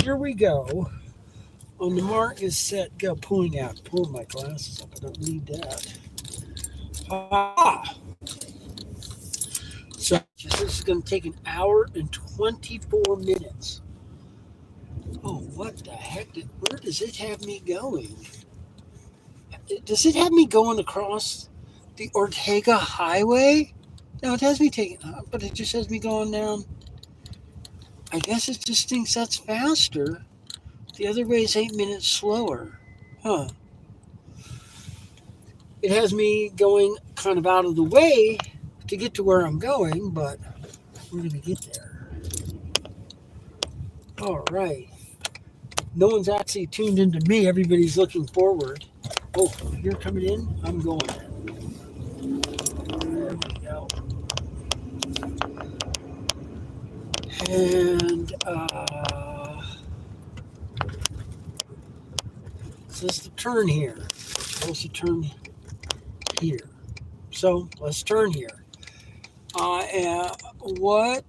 Here we go. On the mark is set, go. Pulling my glasses up. I don't need that. Ah! So this is going to take an hour and 24 minutes. Oh, what the heck? Where does it have me going? Does it have me going across the Ortega Highway? No, it has me taking, but it just has me going down. I guess it just thinks that's faster. The other way is 8 minutes slower. Huh. It has me going kind of out of the way to get to where I'm going, but we're going to get there. All right. No one's actually tuned into me. Everybody's looking forward. Oh, you're coming in? I'm going in. There we go. And so this is the turn here. Supposed to turn here. So let's turn here. What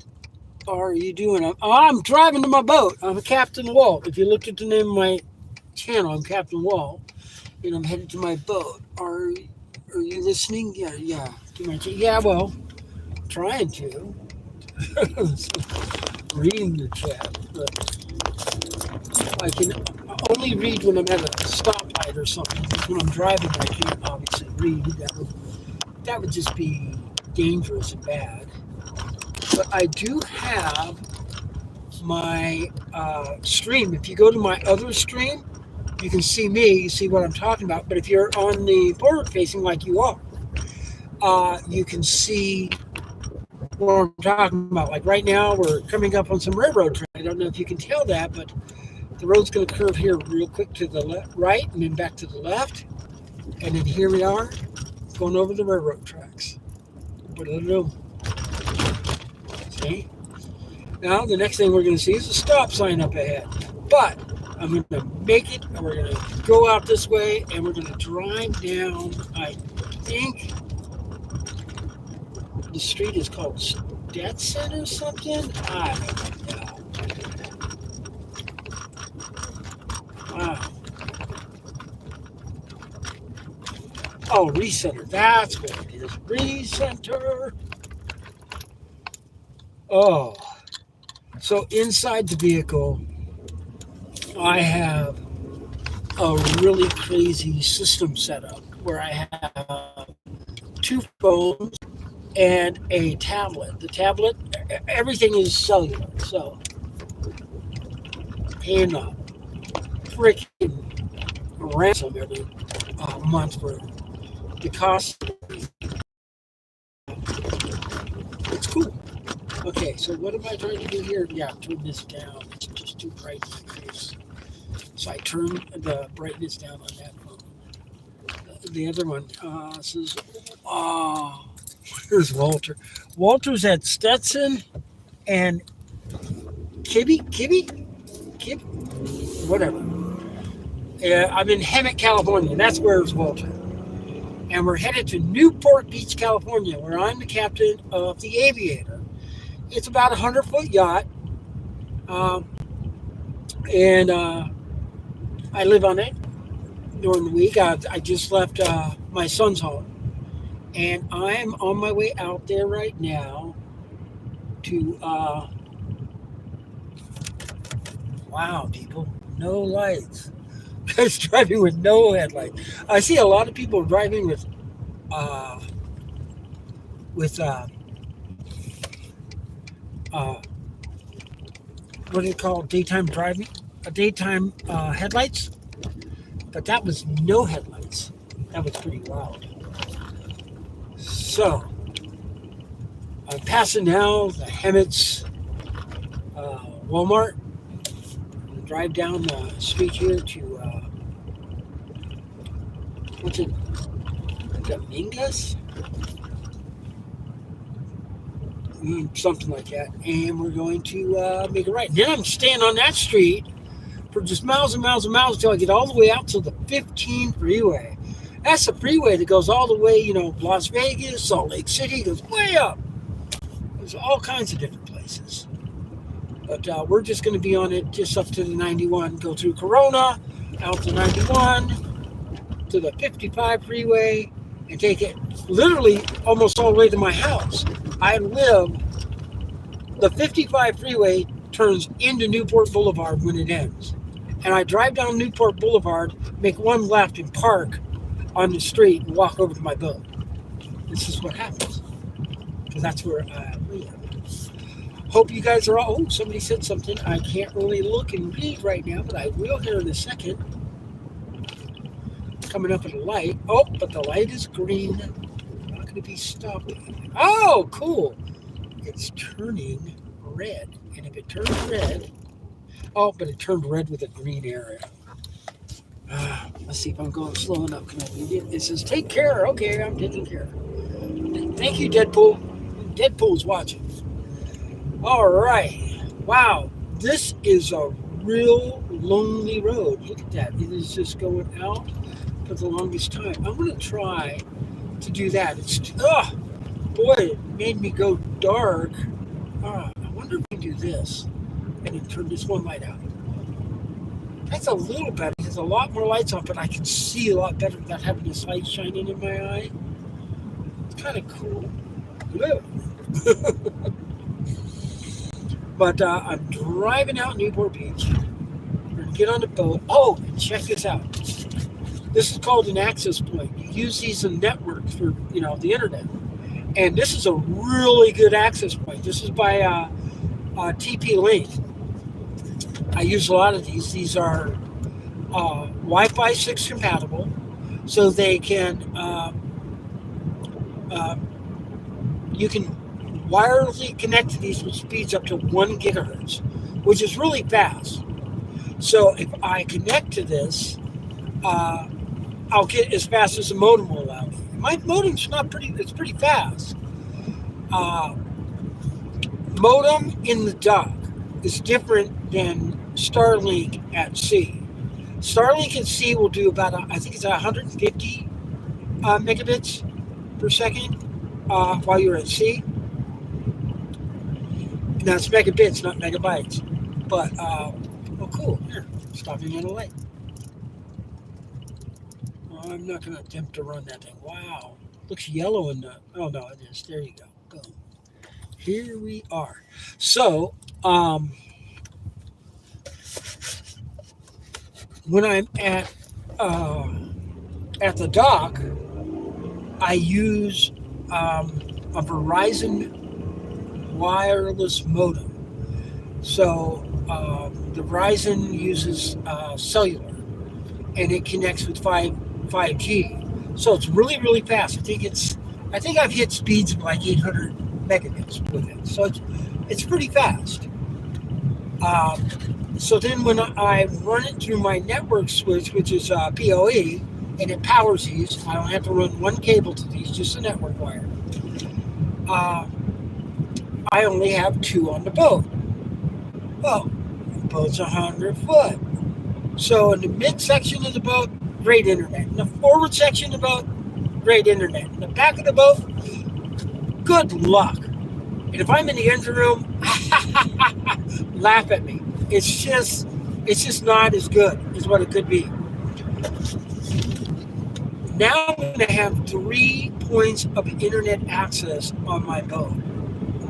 are you doing? I'm driving to my boat. I'm Captain Walt. If you looked at the name of my channel, I'm Captain Walt, and I'm headed to my boat. Are you listening? Yeah. Yeah. Well, trying to. Reading the chat, but I can only read when I'm at a stoplight or something. Because when I'm driving, I can't obviously read. That would just be dangerous and bad. But I do have my stream. If you go to my other stream, you can see me, you see what I'm talking about. But if you're on the forward facing like you are, you can see what I'm talking about. Like right now, we're coming up on some railroad track. I don't know if you can tell that, but the road's going to curve here real quick to the right and then back to the left. And then here we are going over the railroad tracks. What do I do? See? Now, the next thing we're going to see is a stop sign up ahead. But I'm going to make it, and we're going to go out this way, and we're going to drive down, I think, the street is called Stetson or something? I don't know. Wow. Oh, Recenter. That's what it is. Recenter. Oh. So inside the vehicle, I have a really crazy system set up where I have two phones and a tablet. The tablet, everything is cellular, so paying a freaking ransom every month for the cost. It's cool. Okay, so what am I trying to do here? Yeah, turn this down. It's just too bright in my face. So I turn the brightness down on that phone. The other one says, oh, here's Walter. Walter's at Stetson and Kibby, whatever. I'm in Hemet, California. That's where it's Walter. And we're headed to Newport Beach, California, where I'm the captain of the Aviator. It's about a 100-foot yacht. And I live on it during the week. I just left my son's home. And I'm on my way out there right now to, wow, people, no lights. Guys driving with no headlights. I see a lot of people driving with what do you call daytime driving? Daytime headlights. But that was no headlights. That was pretty wild. So, I'm passing now the Hemet's Walmart. I'm going to drive down the street here to, what's it, Dominguez? Something like that. And we're going to make a right. Then I'm staying on that street for just miles and miles and miles until I get all the way out to the 15 freeway. That's the freeway that goes all the way, Las Vegas, Salt Lake City, goes way up. There's all kinds of different places. But we're just going to be on it just up to the 91, go through Corona, out to 91, to the 55 freeway, and take it literally almost all the way to my house. The 55 freeway turns into Newport Boulevard when it ends. And I drive down Newport Boulevard, make one left and park on the street and walk over to my boat. This is what happens. Because that's where I live. Hope you guys are all... Oh, somebody said something. I can't really look and read right now, but I will here in a second. Coming up at a light. Oh, but the light is green. I'm not going to be stopping. Oh, cool. It's turning red. And if it turns red... Oh, but it turned red with a green area. Let's see if I'm going slow enough. Can I read it? It says, take care. Okay, I'm taking care. Thank you, Deadpool. Deadpool's watching. All right. Wow. This is a real lonely road. Look at that. It is just going out for the longest time. I'm going to try to do that. Boy, it made me go dark. I wonder if we can do this and then turn this one light out. That's a little better. There's a lot more lights on, but I can see a lot better without having this light shining in my eye. It's kind of cool. Hello. But I'm driving out Newport Beach. We're going to get on the boat. Oh, and check this out. This is called an access point. You use these in networks for, the internet. And this is a really good access point. This is by TP-Link. I use a lot of these. These are Wi-Fi 6 compatible, so they can you can wirelessly connect to these with speeds up to 1 gigahertz, which is really fast. So if I connect to this, I'll get as fast as the modem will allow me. My modem's it's pretty fast. Modem in the dock is different than Starlink at sea. Starlink at sea will do about, I think it's 150 megabits per second while you're at sea. Now it's megabits, not megabytes. But, cool. Here, stopping at a light. I'm not going to attempt to run that thing. Wow. Looks yellow in the... Oh, no, it is. There you go. Boom. Here we are. So, when I'm at the dock, I use a Verizon wireless modem. So the Verizon uses cellular, and it connects with 5G. So it's really, really fast. I think I've hit speeds of like 800 megabits with it. So it's pretty fast. So then when I run it through my network switch, which is PoE, and it powers these, I don't have to run one cable to these, just a network wire. I only have 2 on the boat. Well, the boat's 100 foot. So in the mid-section of the boat, great internet. In the forward section of the boat, great internet. In the back of the boat, good luck. And if I'm in the engine room, laugh at me. It's just not as good as what it could be. Now I'm going to have 3 points of internet access on my boat.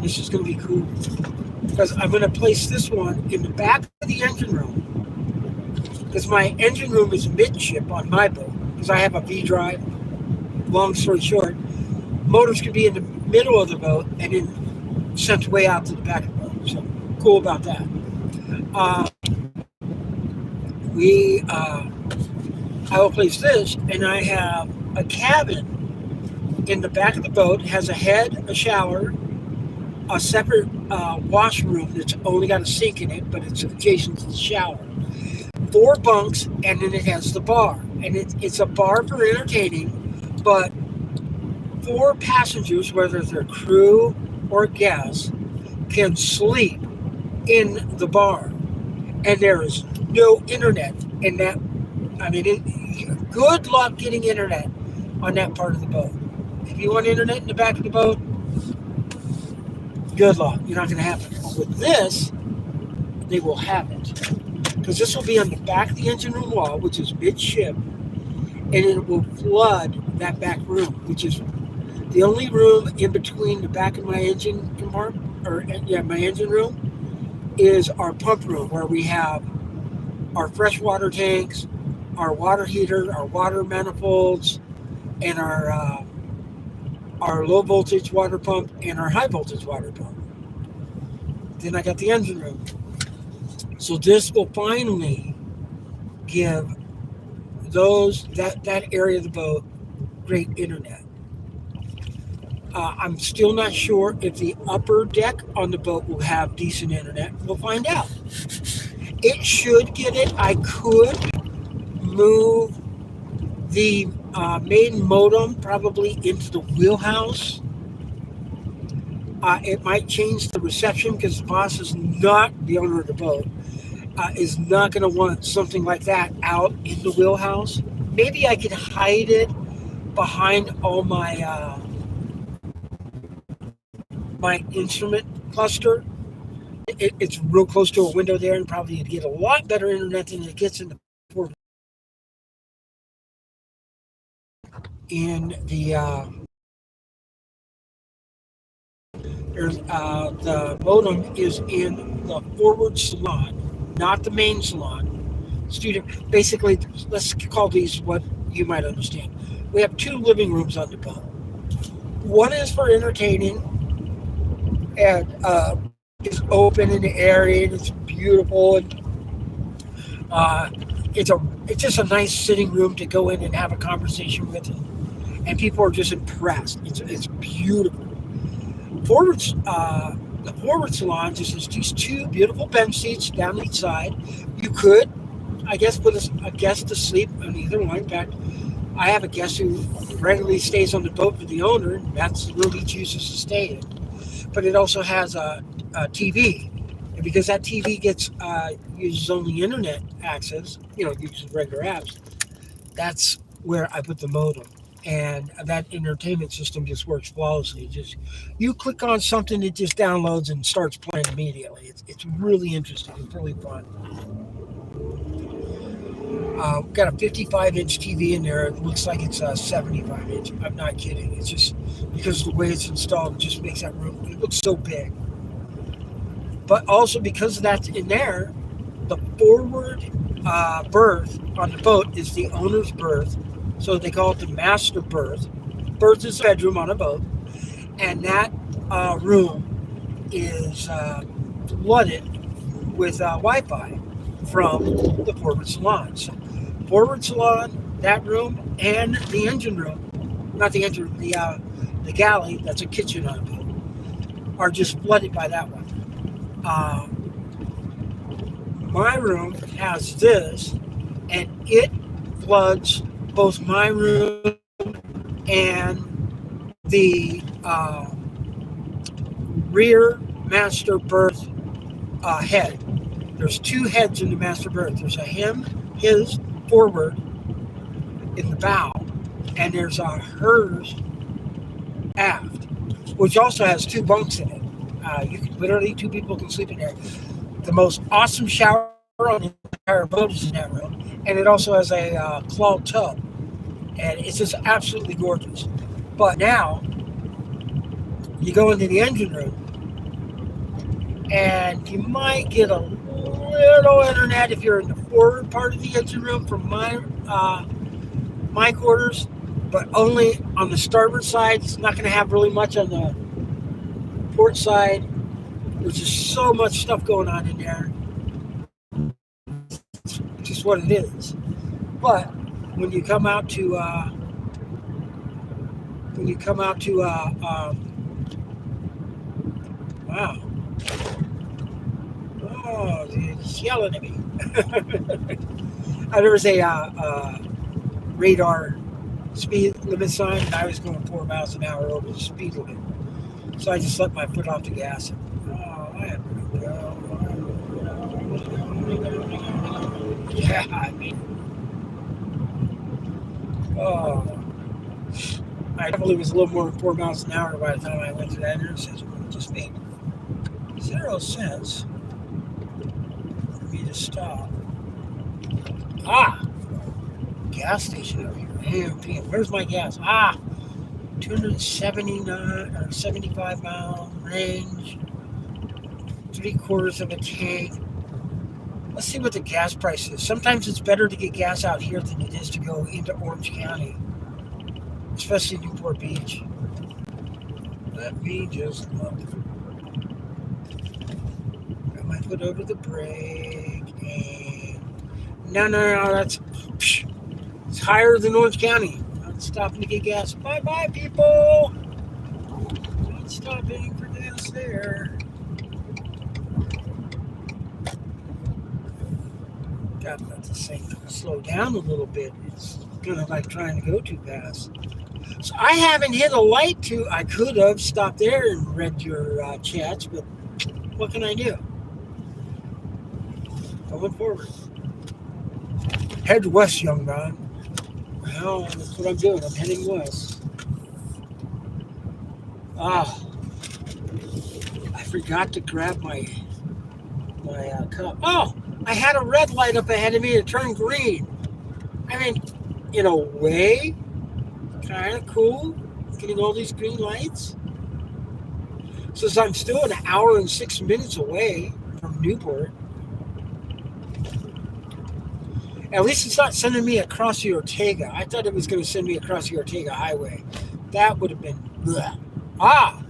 This is going to be cool because I'm going to place this one in the back of the engine room, because my engine room is midship on my boat because I have a V drive. Long story short, motors can be in the middle of the boat and then sent way out to the back of the boat. So cool about that. I will place this, and I have a cabin in the back of the boat. It has a head, a shower, a separate washroom that's only got a sink in it, but it's adjacent to the shower. 4 bunks, and then it has the bar. And it's a bar for entertaining, but 4 passengers, whether they're crew or guests, can sleep in the bar. And there is no internet in that. I mean, good luck getting internet on that part of the boat. If you want internet in the back of the boat, good luck. You're not going to have it. With this, they will have it. Because this will be on the back of the engine room wall, which is midship, and it will flood that back room, which is the only room in between the back of my engine compartment, or yeah, my engine room, is our pump room where we have our freshwater tanks, our water heater, our water manifolds, and our low voltage water pump and our high voltage water pump. Then I got the engine room. So this will finally give that area of the boat great internet. I'm still not sure if the upper deck on the boat will have decent internet. We'll find out. It should get it. I could move the main modem probably into the wheelhouse. It might change the reception because the boss is not the owner of the boat. Is not going to want something like that out in the wheelhouse. Maybe I could hide it behind all my instrument cluster. It's real close to a window there, and probably you'd get a lot better internet than it gets in the port. In the modem is in the forward salon, not the main salon. Student, basically, let's call these what you might understand. We have 2 living rooms on the boat. One is for entertaining, and it's open and airy, and it's beautiful, and it's just a nice sitting room to go in and have a conversation with, and people are just impressed. It's beautiful. The forward salon just has these 2 beautiful bench seats down each side. You could, I guess, put a guest to sleep on either one. In fact, I have a guest who regularly stays on the boat with the owner, and that's the room he chooses to stay in. But it also has a TV, and because that TV uses only internet access, uses regular apps. That's where I put the modem, and that entertainment system just works flawlessly. You click on something, it just downloads and starts playing immediately. It's really interesting. It's really fun. We've got a 55-inch TV in there. It looks like it's a 75-inch. I'm not kidding. It's just because of the way it's installed, it just makes that room, it looks so big. But also because that's in there, the forward berth on the boat is the owner's berth. So they call it the master berth. Berth is a bedroom on a boat. And that room is flooded with Wi-Fi from the forward salon. So forward salon, that room, and the engine room, not the engine room, the galley, that's a kitchen on a boat, are just flooded by that one. My room has this, and it floods both my room and the rear master berth head. There's 2 heads in the master berth. There's his forward in the bow, and there's a hers aft, which also has 2 bunks in it. You can literally 2 people can sleep in there. The most awesome shower on the entire boat is in that room, and it also has a clogged tub, and it's just absolutely gorgeous. But now you go into the engine room, and you might get a little internet if you're in the forward part of the engine room from my quarters, but only on the starboard side. It's not going to have really much on the port side. There's just so much stuff going on in there. It's just what it is. But when you come out to wow. Oh, it's yelling at me. There was a radar speed limit sign, and I was going 4 miles an hour over the speed limit. So I just let my foot off the gas. I had to go. Yeah, I mean, I definitely was a little more than 4 miles an hour by the time I went to that intersection. It just made 0 sense. stop. Ah, gas station over here. AMP. Where's my gas? 279 or 75 mile range. 3/4 of a tank. Let's see what the gas price is. Sometimes it's better to get gas out here than it is to go into Orange County, especially Newport Beach. Let me just look. Got my foot over the brake. And no, that's it's higher than Orange County. Not stopping to get gas. Bye, people. Not stopping for gas there. Got to say, slow down a little bit. It's kind of like trying to go too fast. So I haven't hit a light I could have stopped there and read your chats, but what can I do? Going forward. Head west, young man. Well, that's what I'm doing. I'm heading west. I forgot to grab my cup. Oh, I had a red light up ahead of me to turn green. I mean, in a way, kind of cool, getting all these green lights. Since I'm still an hour and 6 minutes away from Newport. At least it's not sending me across the Ortega. I thought it was going to send me across the Ortega Highway. That would have been bleh. A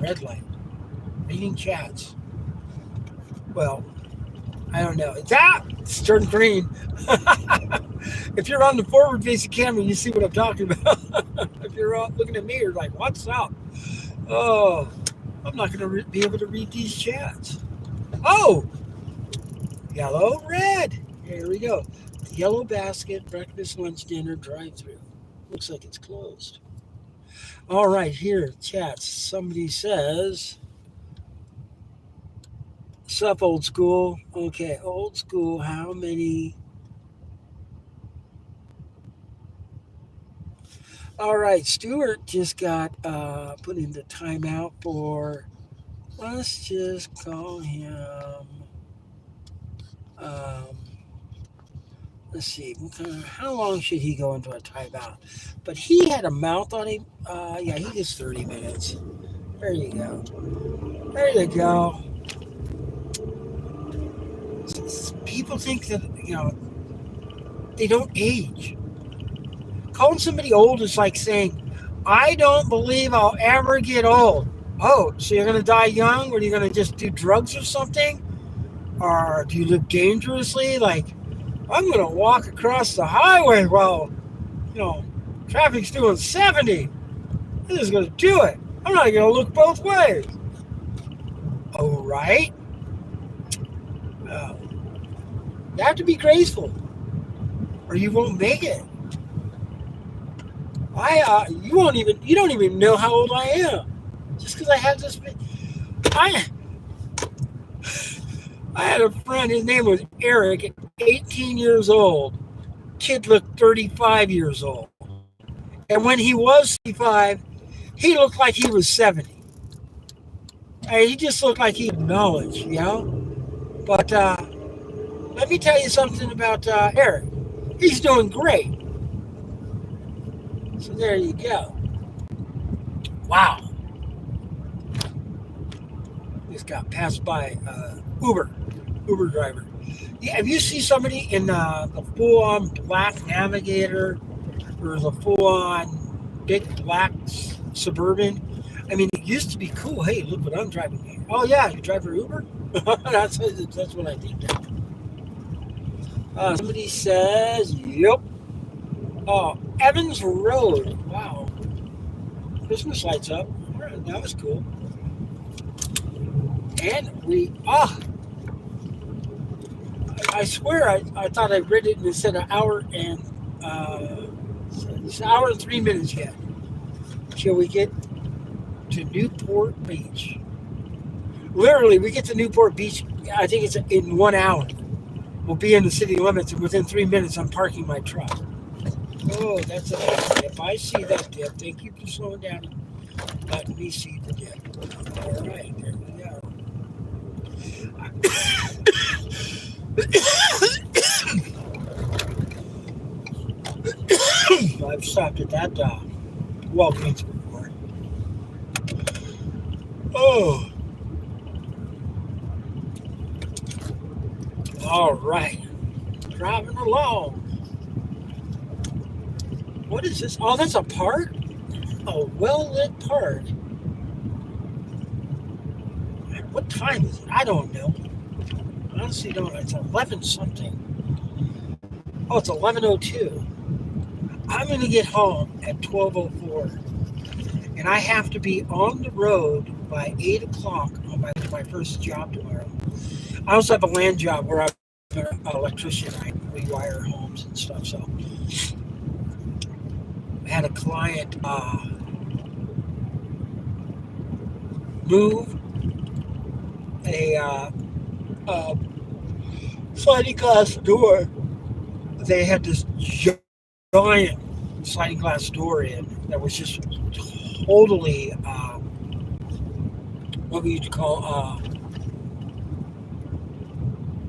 red light. Reading chats. Well, I don't know. It's turned green. If you're on the forward-facing camera, you see what I'm talking about. If you're looking at me, you're like, what's up? Oh, I'm not going to be able to read these chats. Oh, yellow, red. Here we go. Yellow basket, breakfast, lunch, dinner, drive-through. Looks like it's closed. All right, here, chats. Somebody says, sup, old school? Okay, old school, how many? All right, Stuart just got put into timeout for, let's just call him, let's see, how long should he go into a timeout? But he had a mouth on him. Yeah, he gets 30 minutes. There you go. There you go. People think that, they don't age. Calling somebody old is like saying, I don't believe I'll ever get old. Oh, so you're going to die young? Or are you going to just do drugs or something? Or do you live dangerously? Like, I'm going to walk across the highway while, traffic's doing 70. I'm just going to do it. I'm not going to look both ways. Oh, right? You have to be graceful, or you won't make it. You don't even know how old I am, just because I have this. I had a friend. His name was Eric. At 18 years old, kid looked 35 years old, and when he was 35, he looked like he was 70. He just looked like he had knowledge, But let me tell you something about Eric. He's doing great. So there you go. Wow. Just got passed by Uber driver. Yeah, if you see somebody in the full-on black Navigator or the full-on big black Suburban, I mean, it used to be cool. Hey, look what I'm driving here. Oh yeah, you drive for Uber? that's what I think. Somebody says, yep. Oh, Evans Road. Wow. Christmas lights up. All right, that was cool. And I swear I thought I read it and it said an hour and it's an hour and 3 minutes yet. Shall we get to Newport Beach? Literally, we get to Newport Beach, I think it's in 1 hour. We'll be in the city limits, and within 3 minutes, I'm parking my truck. Oh, that's a dip. I see that dip. Thank you for slowing down and letting me see the dip. All right, there we go. I've stopped at that Walgreens before. Oh, all right. Driving along. What is this? Oh, that's a park? A well-lit park. What time is it? I don't know. I honestly don't know. It's 11 something. Oh, it's 11:02. I'm going to get home at 12:04. And I have to be on the road by 8 o'clock on my first job tomorrow. I also have a land job where I'm an electrician. I rewire homes and stuff. So I had a client move a sliding glass door. They had this giant sliding glass door in that was just totally what we used to call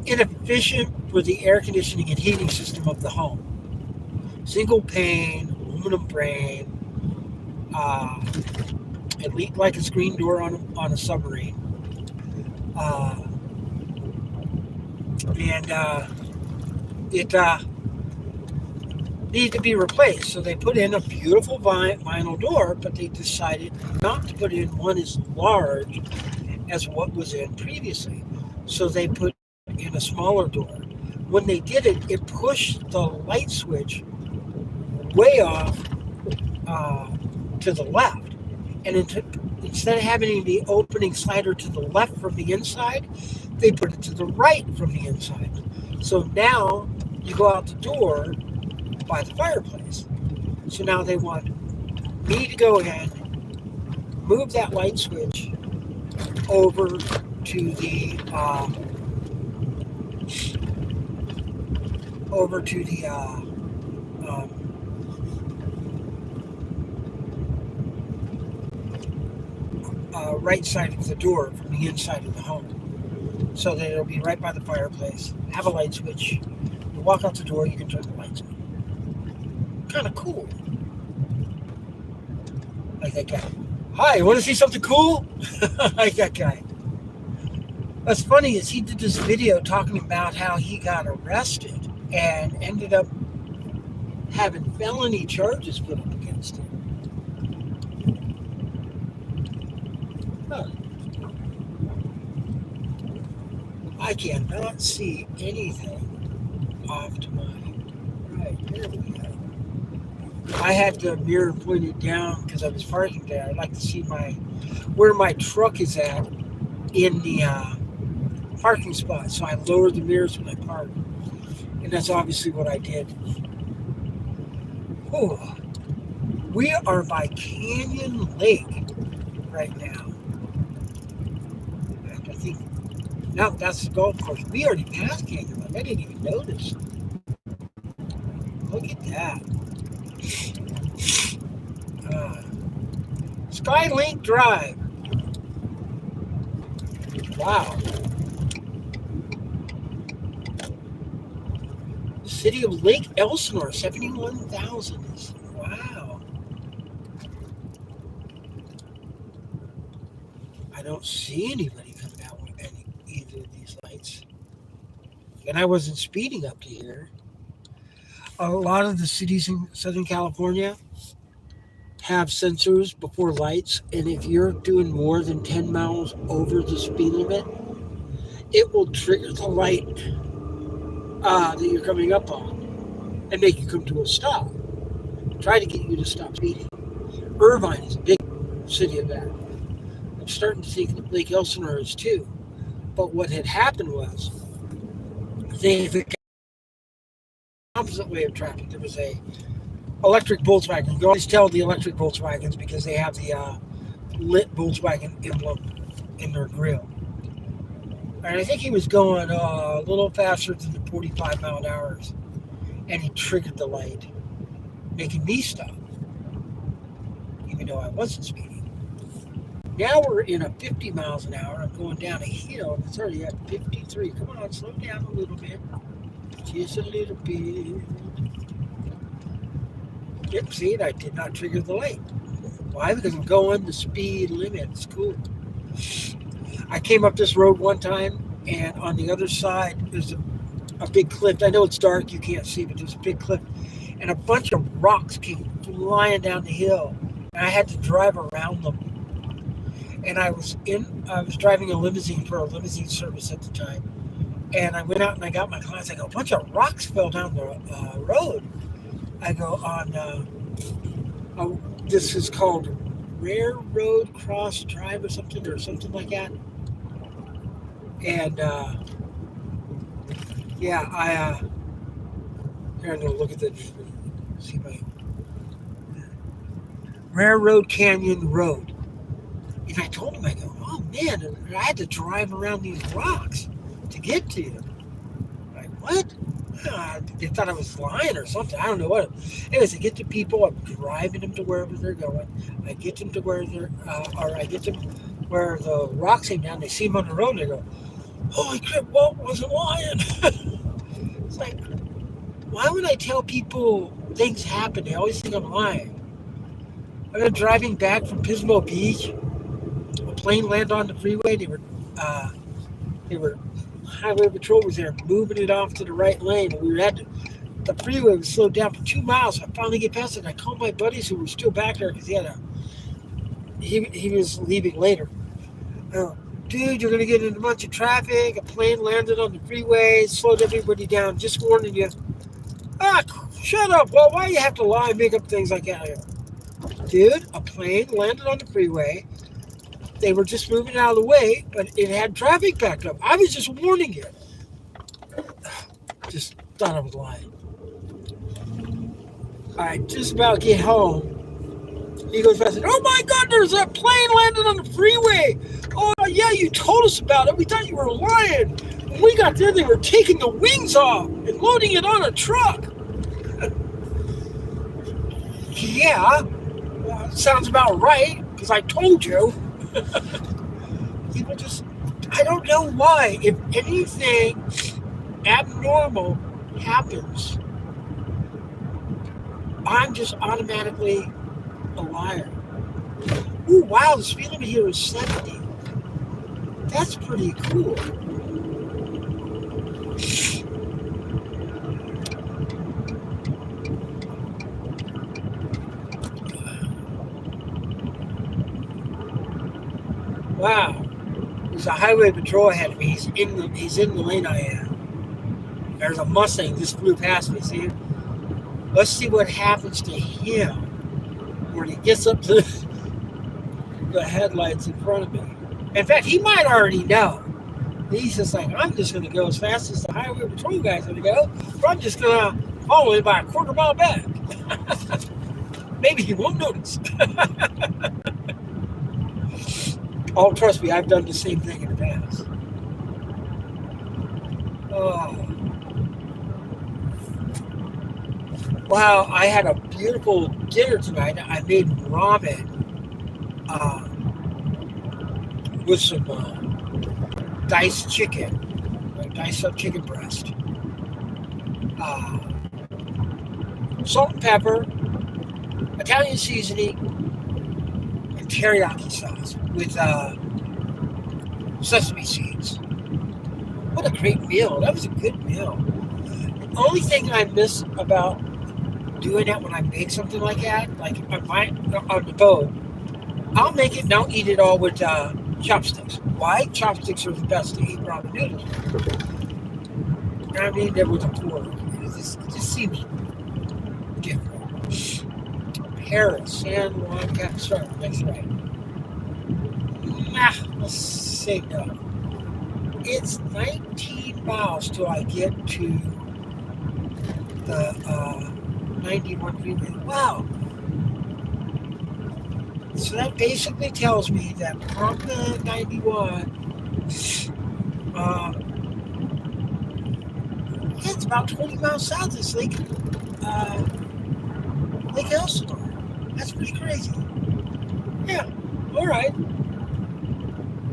inefficient for the air conditioning and heating system of the home. Single pane, aluminum frame. It leaked like a screen door on a submarine. And it needed to be replaced. So they put in a beautiful vinyl door, but they decided not to put in one as large as what was in previously. So they put in a smaller door. When they did it, it pushed the light switch way off to the left. And instead of having the opening slider to the left from the inside, they put it to the right from the inside. So now you go out the door by the fireplace. So now they want me to go ahead, move that light switch over to the right side of the door from the inside of the home, so that it'll be right by the fireplace. Have a light switch. You walk out the door, you can turn the lights on. Kind of cool. Like that guy. Hi, want to see something cool? Like that guy. What's funny is he did this video talking about how he got arrested and ended up having felony charges put up against him. Huh. I cannot see anything off to my right. There we go. I had the mirror pointed down because I was parking there. I'd like to see where my truck is at in the parking spot. So I lowered the mirrors when I parked. And that's obviously what I did. Oh, we are by Canyon Lake right now. I think, no, that's the golf course. We already passed Canyon Lake. I didn't even notice. Look at that. Skylink Drive. Wow. City of Lake Elsinore, 71,000. Wow. I don't see anybody coming out with either of these lights. And I wasn't speeding up to here. A lot of the cities in Southern California have sensors before lights, and if you're doing more than 10 miles over the speed limit, it will trigger the light that you're coming up on and make you come to a stop. Try to get you to stop speeding. Irvine is a big city of that. I'm starting to think that Lake Elsinore is too. But what had happened was they the opposite way of traffic. There was a electric Volkswagen. You always tell the electric Volkswagens because they have the lit Volkswagen emblem in their grill. And I think he was going a little faster than the 45 mile an hour, and he triggered the light, making me stop, even though I wasn't speeding. Now we're in a 50 miles an hour. I'm going down a hill. And it's already at 53. Come on, slow down a little bit. Just a little bit. Yep, see, I did not trigger the light. Why? Because I'm going the speed limit. It's cool. I came up this road one time, and on the other side, there's a big cliff. I know it's dark, you can't see, but there's a big cliff. And a bunch of rocks came flying down the hill. And I had to drive around them. And I was driving a limousine for a limousine service at the time. And I went out and I got my clients. I go, a bunch of rocks fell down the road. I go this is called Railroad Cross Drive or something like that. And yeah, here I'm gonna look at the see my Railroad Canyon Road. And I told him, I go, oh man, and I had to drive around these rocks to get to you. Like, what? They thought I was lying or something. I don't know what. Anyways, I get to people. I'm driving them to wherever they're going. I get them to where they're, or I get them where the rocks came down. They see them on the road. And they go, holy crap, Walt wasn't lying. It's like, why would I tell people things happen? They always think I'm lying. I was driving back from Pismo Beach. A plane landed on the freeway. They were highway patrol was there moving it off to the right lane, and the freeway was slowed down for 2 miles. I finally get past it, and I called my buddies who were still back there because he was leaving later. Dude, you're gonna get in a bunch of traffic. A plane landed on the freeway, slowed everybody down. Just warning you. Shut up. Well, why do you have to lie and make up things like that? Dude, a plane landed on the freeway. They were just moving out of the way, but it had traffic backed up. I was just warning you. Just thought I was lying. I just about get home. He goes fast and, oh my God, there's that plane landed on the freeway. Oh yeah, you told us about it. We thought you were lying. When we got there, they were taking the wings off and loading it on a truck. Yeah, sounds about right, because I told you. People just, I don't know why. If anything abnormal happens, I'm just automatically a liar. Ooh, wow, the speed limit here is 70. That's pretty cool. Wow. There's a highway patrol ahead of me. He's in the lane I am. There's a Mustang just flew past me, see? Let's see what happens to him when he gets up to the headlights in front of me. In fact, he might already know. He's just like, I'm just going to go as fast as the highway patrol guy's going to go, or I'm just going to follow him by a quarter mile back. Maybe he won't notice. Oh, trust me, I've done the same thing in the past. Oh. Wow, I had a beautiful dinner tonight. I made ramen with some diced chicken, like diced up chicken breast, salt and pepper, Italian seasoning, and teriyaki sauce with sesame seeds. What a great meal. That was a good meal. The only thing I miss about doing that when I make something like that, like on the boat, I'll make it and I'll eat it all with chopsticks. Why? Chopsticks are the best to eat ramen noodles. I mean, there was a pork. It just seems different. Paris, San Juan Capistrano. That's right. Let's say no. It's 19 miles till I get to the 91 Freeway. Wow. So that basically tells me that from the 91, it's about 20 miles south of Lake Elsinore. That's pretty crazy. Yeah, all right.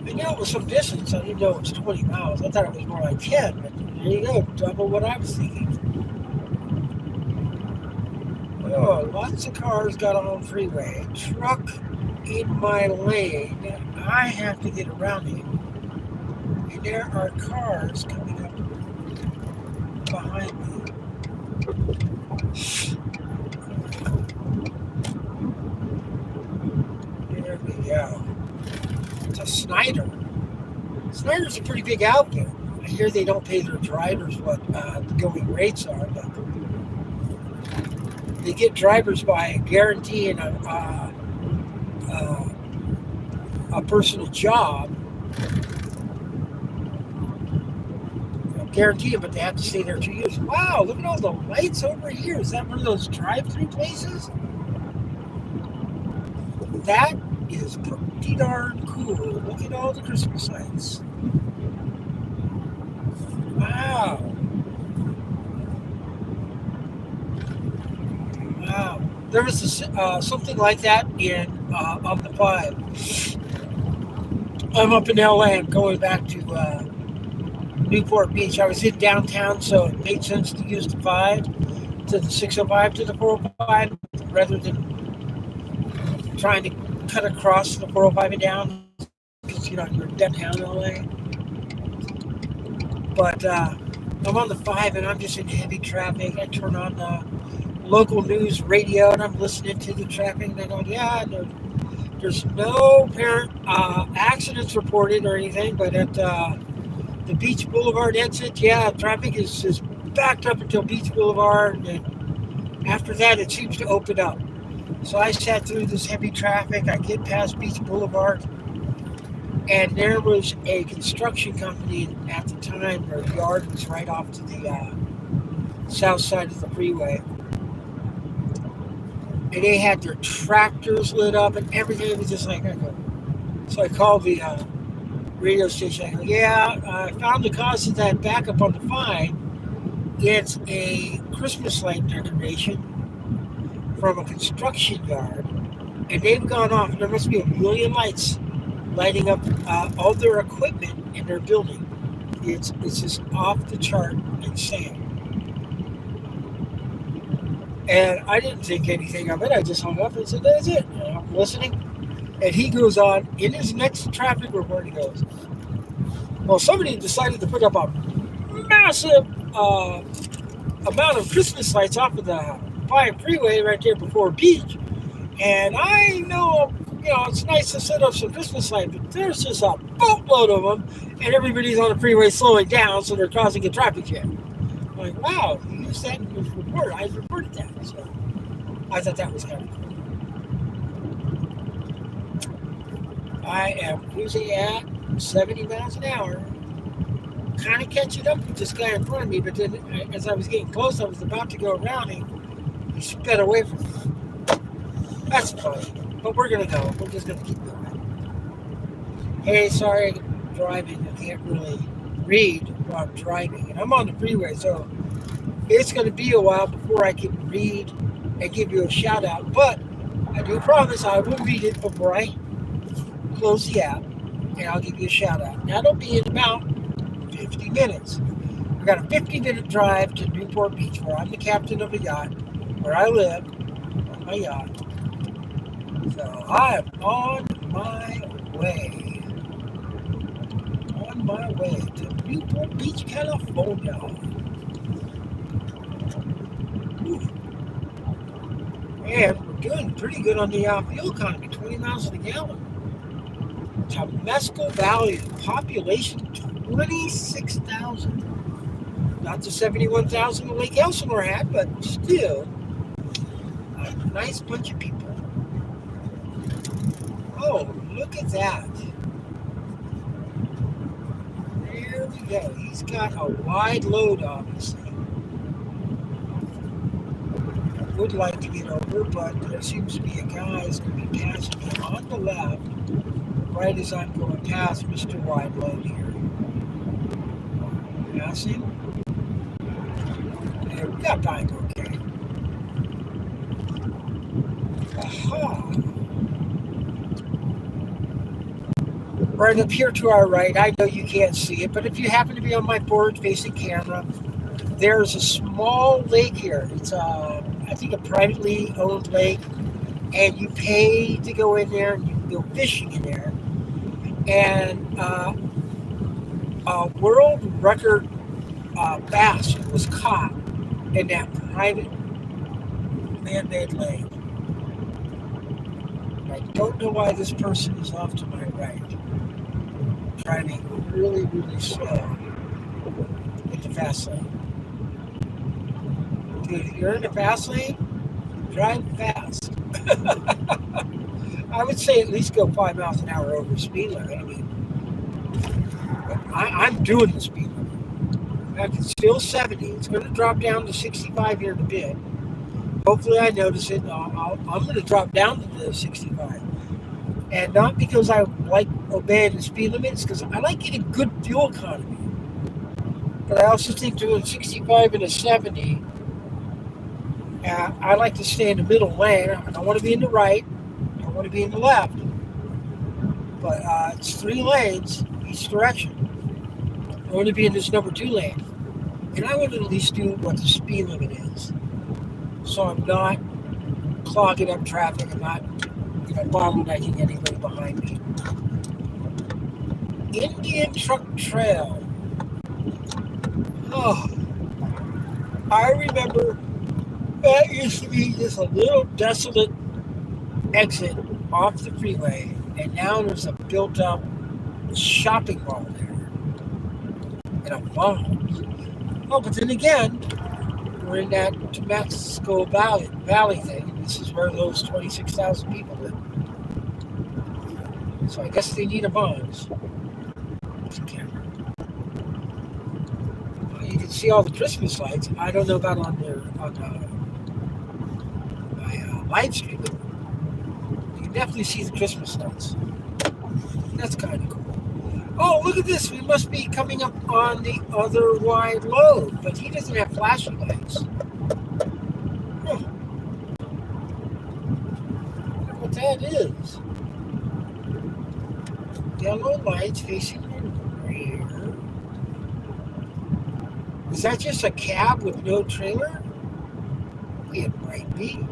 I knew it was some distance. I didn't know it was 20 miles. I thought it was more like 10, but there you go, double what I was thinking. Oh, lots of cars got on the freeway. Truck in my lane. I have to get around him. And there are cars coming up behind me. There we go. It's a Snyder. Snyder's a pretty big outfit. I hear they don't pay their drivers what the going rates are, but they get drivers by guaranteeing a person a job. Guarantee it, but they have to stay there 2 years. Wow, look at all the lights over here. Is that one of those drive-through places? That is pretty darn cool. Look at all the Christmas lights. Wow. Wow. There was something like that in on the 5. I'm up in LA. I'm going back to Newport Beach. I was in downtown, so it made sense to use the 5 to the 605 to the 405 rather than trying to cut across the 405 and down because you're downtown LA. But I'm on the 5 and I'm just in heavy traffic. I turn on the local news radio and I'm listening to the traffic and I go, yeah, there's no apparent accidents reported or anything, but at the Beach Boulevard exit, yeah, traffic is backed up until Beach Boulevard, and after that it seems to open up. So I sat through this heavy traffic. I get past Beach Boulevard, and there was a construction company at the time. Their yard was right off to the south side of the freeway. And they had their tractors lit up and everything. It was just like, so I called the radio station. I go, yeah, I found the cause of that backup on the 5. It's a Christmas light decoration from a construction yard, and they've gone off. There must be a million lights lighting up all their equipment in their building. It's just off the chart insane. And I didn't think anything of it. I just hung up and said, that's it. And I'm listening. And he goes on, in his next traffic report, he goes, well, somebody decided to put up a massive amount of Christmas lights off of the 5 freeway right there before Beach. And I know, it's nice to set up some Christmas lights, but there's just a boatload of them, and everybody's on the freeway slowing down, so they're causing a traffic jam. I'm like, wow, you used that in your report. I reported that. So I thought that was kind of cool. I am cruising at 70 miles an hour, kind of catching up with this guy in front of me, but then as I was getting close, I was about to go around him. He sped away from me. That's funny, but we're going to go. We're just going to keep going. Hey, sorry, I'm driving. I can't really read while I'm driving, and I'm on the freeway, so it's going to be a while before I can read and give you a shout out, but I do promise I will read it before I close the app, and I'll give you a shout out. That'll be in about 50 minutes. I've got a 50-minute drive to Newport Beach, where I'm the captain of a yacht, where I live on my yacht. So I'm on my way. On my way to Newport Beach, California. And we're doing pretty good on the fuel economy, 20 miles to the gallon. Temescal Valley, population 26,000. Not the 71,000 that Lake Elsinore had, but still a nice bunch of people. Oh, look at that. There we go. He's got a wide load, obviously. I would like to get over, but there seems to be a guy who's going to be passing me on the left right as I'm going past Mr. Wide Load here. Passing. Yeah, we got time, okay. Aha. Right up here to our right, I know you can't see it, but if you happen to be on my forward-facing camera, there's a small lake here. It's I think a privately owned lake, and you pay to go in there, and you can go fishing in there. And a world record bass was caught in that private man-made lake. I don't know why this person is off to my right, driving really, really slow in the fast lane. Dude, if you're in the fast lane, drive fast. I would say at least go 5 miles an hour over the speed limit. I mean, I'm doing the speed limit. In fact, it's still 70. It's going to drop down to 65 here in a bit. Hopefully I notice it. I'm going to drop down to the 65. And not because I like obeying the speed limits, because I like getting good fuel economy. But I also think doing 65 and a 70, I like to stay in the middle lane. I don't want to be in the right. I don't want to be in the left. But it's 3 lanes each direction. I want to be in this number 2 lane. And I want to at least do what the speed limit is. So I'm not clogging up traffic. I'm not bottlenecking anybody behind me. Indian Truck Trail. Oh, I remember that used to be just a little desolate exit off the freeway, and now there's a built-up shopping mall there and a mall. Oh, but then again, we're in that Temescal Valley thing. This is where those 26,000 people live. So I guess they need a bonus. You can see all the Christmas lights. I don't know about on my live stream, but you can definitely see the Christmas lights. That's kind of cool. Oh, look at this. We must be coming up on the other wide load, but he doesn't have flashing lights. Huh. Look what that is. Yellow lights facing the rear. Is that just a cab with no trailer? It might be.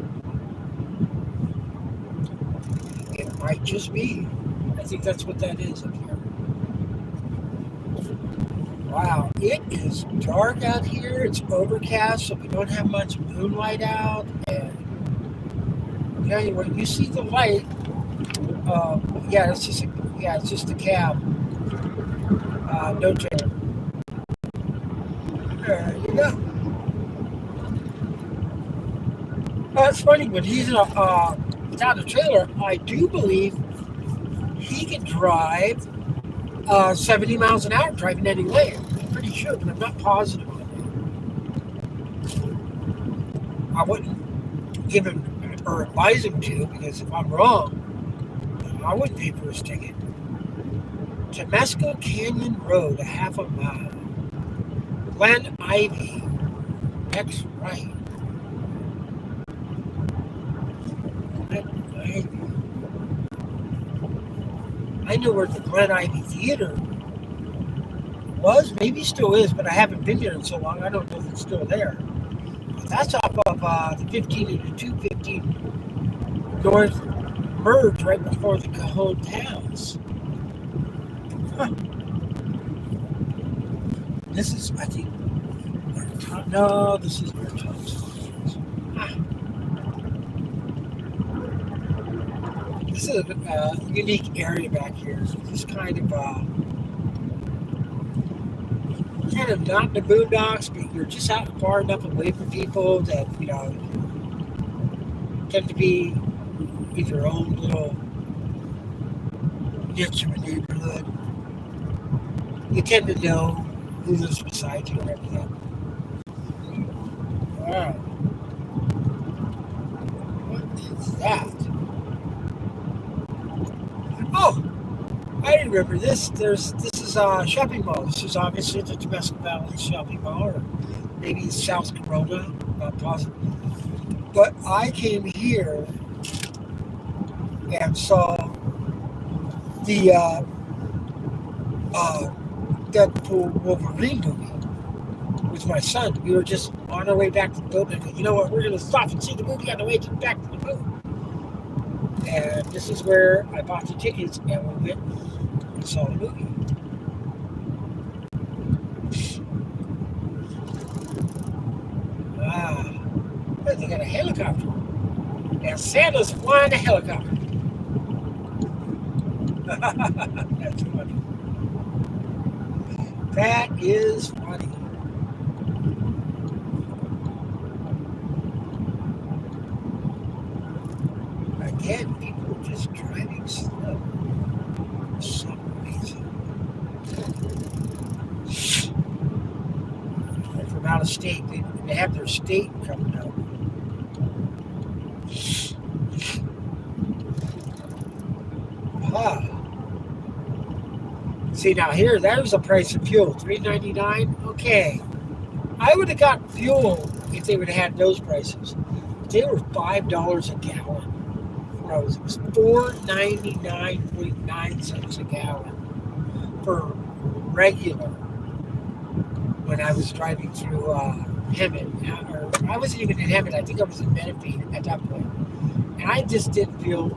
It might just be. I think that's what that is up here. Wow, it is dark out here. It's overcast, so we don't have much moonlight out. And anyway, you see the light. Yeah, it's just a cab. No trailer. There you go. It's funny, when he's without a trailer, I do believe he can drive 70 miles an hour driving any lane. I'm pretty sure, but I'm not positive on that. I wouldn't give him or advise him to, because if I'm wrong, I wouldn't pay for his ticket. Temescal Canyon Road, a half a mile. Glen Ivy, next right. Glen Ivy. I know where the Glen Ivy Theater was, maybe still is, but I haven't been there in so long, I don't know if it's still there. But that's off of the 15 and the 215 North merge right before the Cajon Pass. Huh. This is, I think, no, this is where Tom's is. This is a unique area back here. It's kind of not in the boondocks, but you're just out far enough away from people that, tend to be in your own little niche of a neighborhood. You tend to know who lives beside you and everything. Wow. What is that? Oh, I remember this. This is a shopping mall. This is obviously the Temescal Valley shopping mall, or maybe it's South Corona, not positive. But I came here and saw the uh, Deadpool Wolverine movie with my son. We were just on our way back to the boat, and I go, you know what? We're going to stop and see the movie on the way back to the boat. And this is where I bought the tickets, and we went and saw the movie. Ah, they got a helicopter. And Santa's flying a helicopter. That's funny. That is funny. Again, people are just driving slow. For some reason. They're from out of state. They have their state coming out. Ah. See, now here, there's the price of fuel, $3.99. Okay. I would have got fuel if they would have had those prices. They were $5 a gallon. It was $4.99.9 a gallon for regular when I was driving through Hemet. Or I wasn't even in Hemet. I think I was in Menifee at that point. And I just didn't feel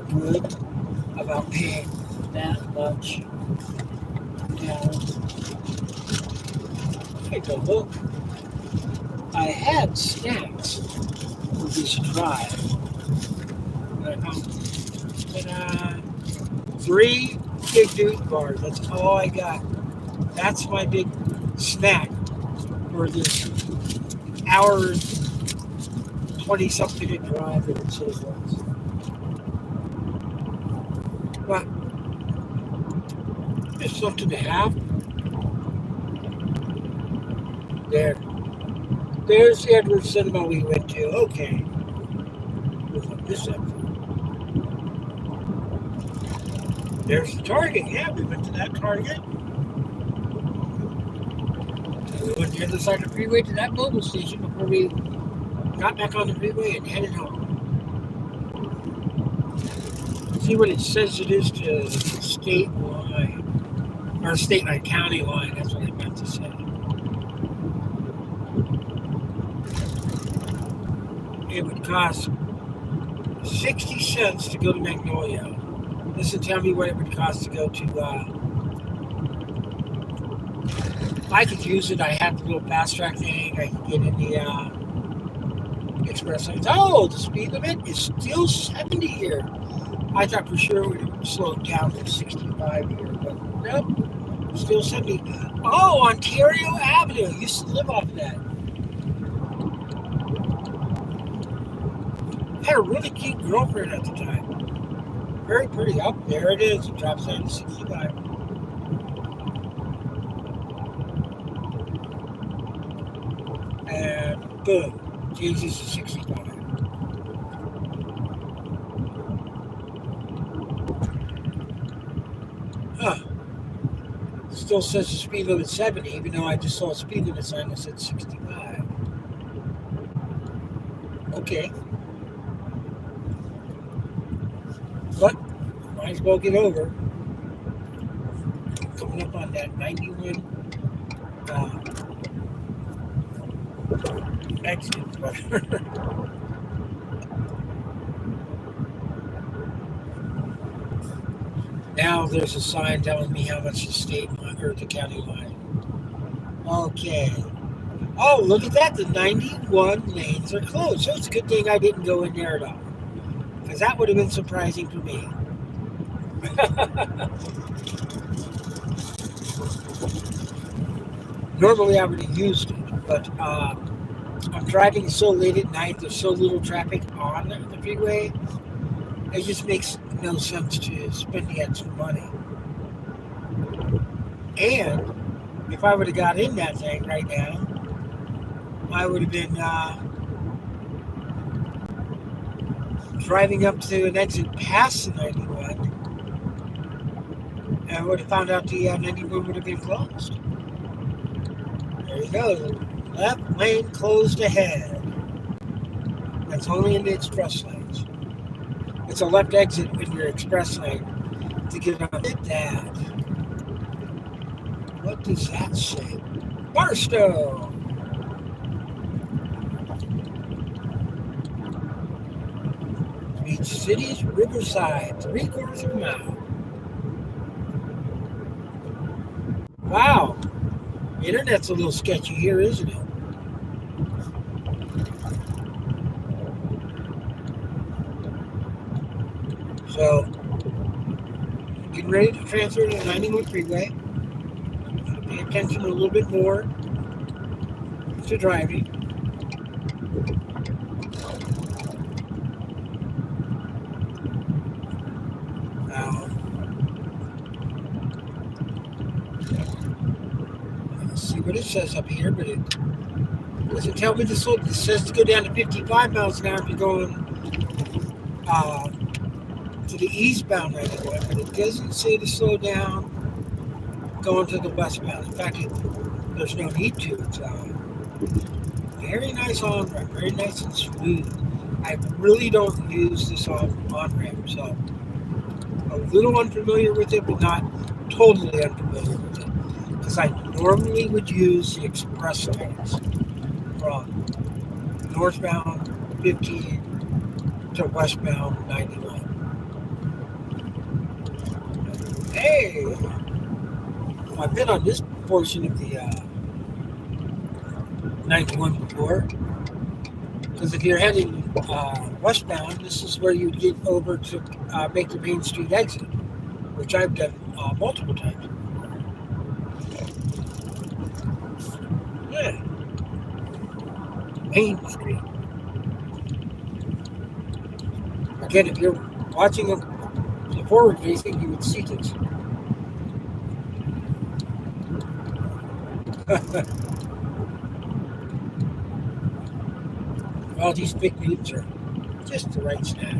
good about paying that much. Take a look. I had snacks for this drive. I found 3 big Newton bars. That's all I got. That's my big snack for this hour 20-something drive that it says was. But it's something to have. There's the Edwards Cinema we went to. Okay. What's this up? There's the Target. Yeah, we went to that Target. And we went to the other side of the freeway to that mobile station before we got back on the freeway and headed home. See what it says it is to the state line. Or state line, county line. That's what I meant to say. It would cost 60 cents to go to Magnolia. This will tell me what it would cost to go to, I could use it. I have the little fast track thing. I can get in the express lanes. Oh, the speed limit is still 70 here. I thought for sure it would slow down to 65 here, but nope, still 70. Oh, Ontario Avenue. I used to live off of that. I had a really cute girlfriend at the time. Very pretty. Up there it is. It drops down to 65. And boom, changes to 65. Huh. Still says the speed limit 70, even though I just saw a speed limit sign that said 65. Okay. But might as well get over. Coming up on that 91 exit. Now there's a sign telling me how much the state line or the county line. Okay. Oh, look at that. The 91 lanes are closed. So it's a good thing I didn't go in there at all. Because that would have been surprising for me. Normally I would have used it, but I'm driving so late at night, there's so little traffic on the freeway, it just makes no sense to spend the extra money. And if I would have got in that thing right now, I would have been driving up to an exit past the 91, and I would have found out the 91 would have been closed. There you go. Left lane closed ahead. That's only in the express lanes. It's a left exit in your express lane to get on that. What does that say? Barstow. Beach City's Riverside, 3/4 of a mile. Wow. The internet's a little sketchy here, isn't it? So, getting ready to transfer to the 91 freeway. Pay attention a little bit more to driving. Let's see what it says up here, but it doesn't tell me to slow. It says to go down to 55 miles an hour if you're going to the eastbound 91, but it doesn't say to slow down going to the westbound. In fact, there's no need to. It's very nice on-ramp, very nice and smooth. I really don't use this on-ramp, so a little unfamiliar with it, but not totally unfamiliar with it. Because I normally would use the express lanes from northbound 15 to westbound 91. Hey! I've been on this portion of the 91 before. Because if you're heading westbound, this is where you get over to make the Main Street exit, which I've done multiple times. Yeah. Main Street. Again, if you're watching the forward facing, you would see this. All these big dudes are just the right snack.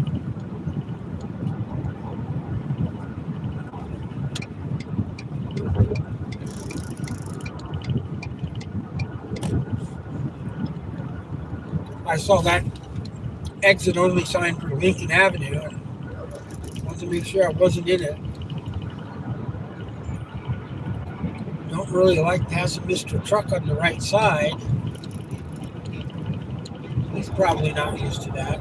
I saw that exit only sign for Lincoln Avenue and wanted to make sure I wasn't in it. Don't really like passing Mr. Truck on the right side. He's probably not used to that.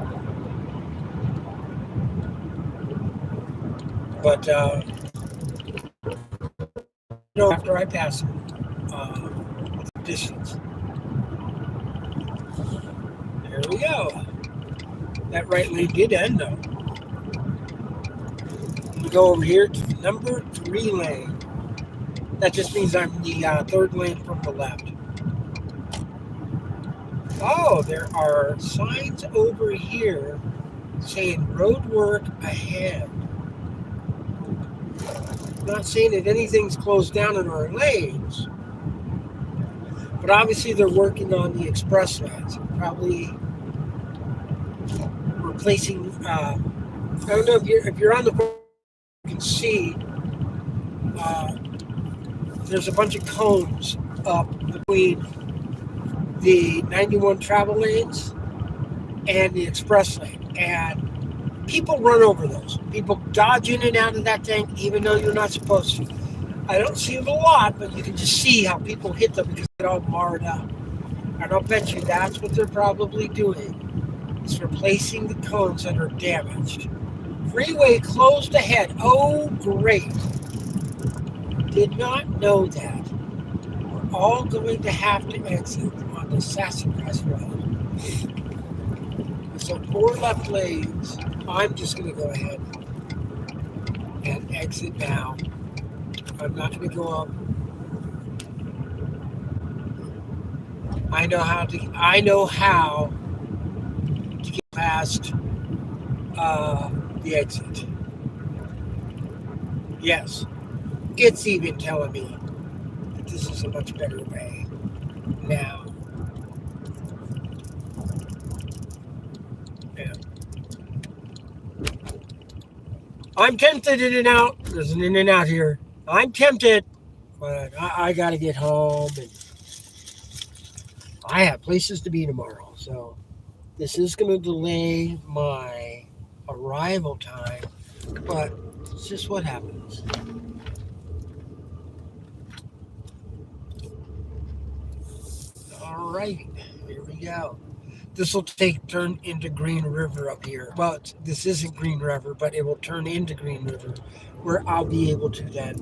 But, after I pass him, distance. There we go. That right lane did end, though. We go over here to the number 3 lane. That just means I'm the third lane from the left. Oh, there are signs over here saying road work ahead. I'm not saying that anything's closed down in our lanes, but obviously they're working on the express lanes. They're probably replacing. I don't know if you're on the board, you can see there's a bunch of cones up between the 91 travel lanes and the express lane, and people run over those. People dodge in and out of that thing even though you're not supposed to. I don't see them a lot, but you can just see how people hit them because they're all marred up. And I'll bet you that's what they're probably doing, is replacing the cones that are damaged. Freeway closed ahead. Oh, great. Did not know that. We're all going to have to exit on the Sassafras Road. So 4 left lanes. I'm just going to go ahead and exit now. I'm not going to go up. I know how to get past the exit. Yes, it's even telling me that this is a much better way now. Yeah. I'm tempted in and out. There's an in and out here. I'm tempted, but I got to get home, and I have places to be tomorrow. So this is going to delay my arrival time, but it's just what happens. right, here we go. This will turn into Green River up here. Well, this isn't Green River, but it will turn into Green River, where I'll be able to then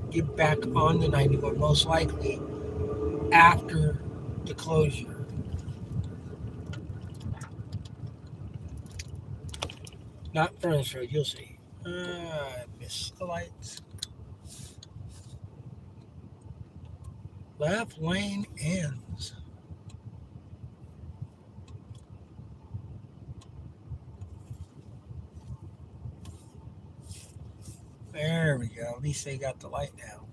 get back on the 91, most likely after the closure. Not Furnace Road, you'll see. I missed the lights. Left lane ends. There we go. At least they got the light now.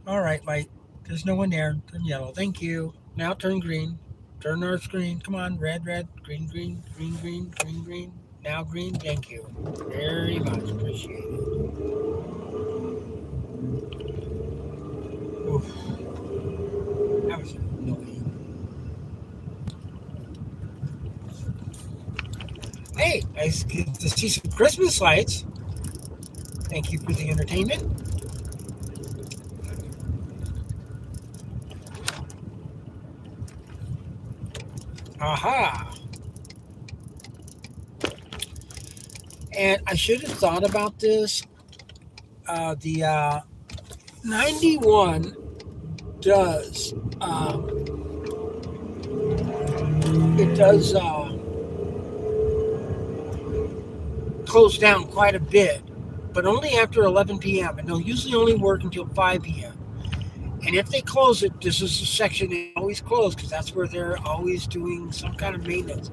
All right, light. There's no one there. Turn yellow. Thank you. Now turn green. Turn our screen. Come on. Red, red. Green, green. Green, green. Green, green. Now green. Thank you. Very much. Appreciate it. Oof. That was annoying. Hey, nice to see some Christmas lights. Thank you for the entertainment. Aha. And I should have thought about this. The 91 does, it does close down quite a bit, but only after 11 p.m. And they'll usually only work until 5 p.m. And if they close it, this is the section they always close because that's where they're always doing some kind of maintenance.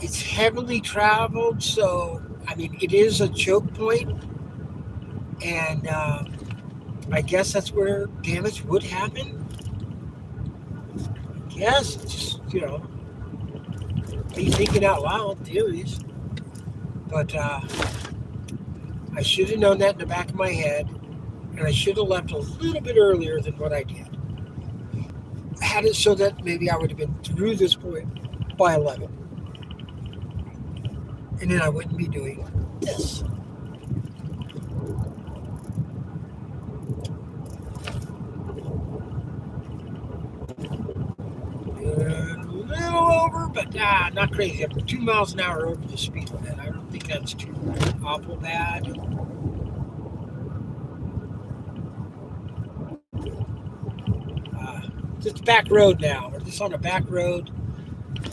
It's heavily traveled, so I mean, it is a choke point, and I guess that's where damage would happen. Yes, just be thinking out loud theories, but I should have known that in the back of my head, and I should have left a little bit earlier than what I did. I had it so that maybe I would have been through this point by 11. And then I wouldn't be doing this. A little over, but not crazy. I'm 2 miles an hour over the speed limit. I don't think that's too awful bad. Just back road now. We're just on a back road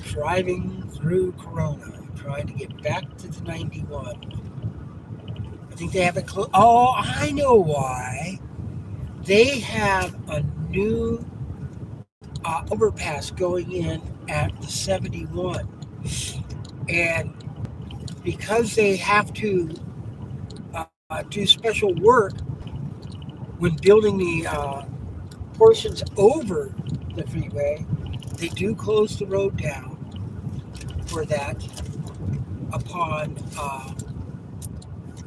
driving through Corona, trying to get back to the 91. I think they have it close. Oh, I know why. They have a new overpass going in at the 71. And because they have to do special work when building the portions over the freeway, they do close the road down for that upon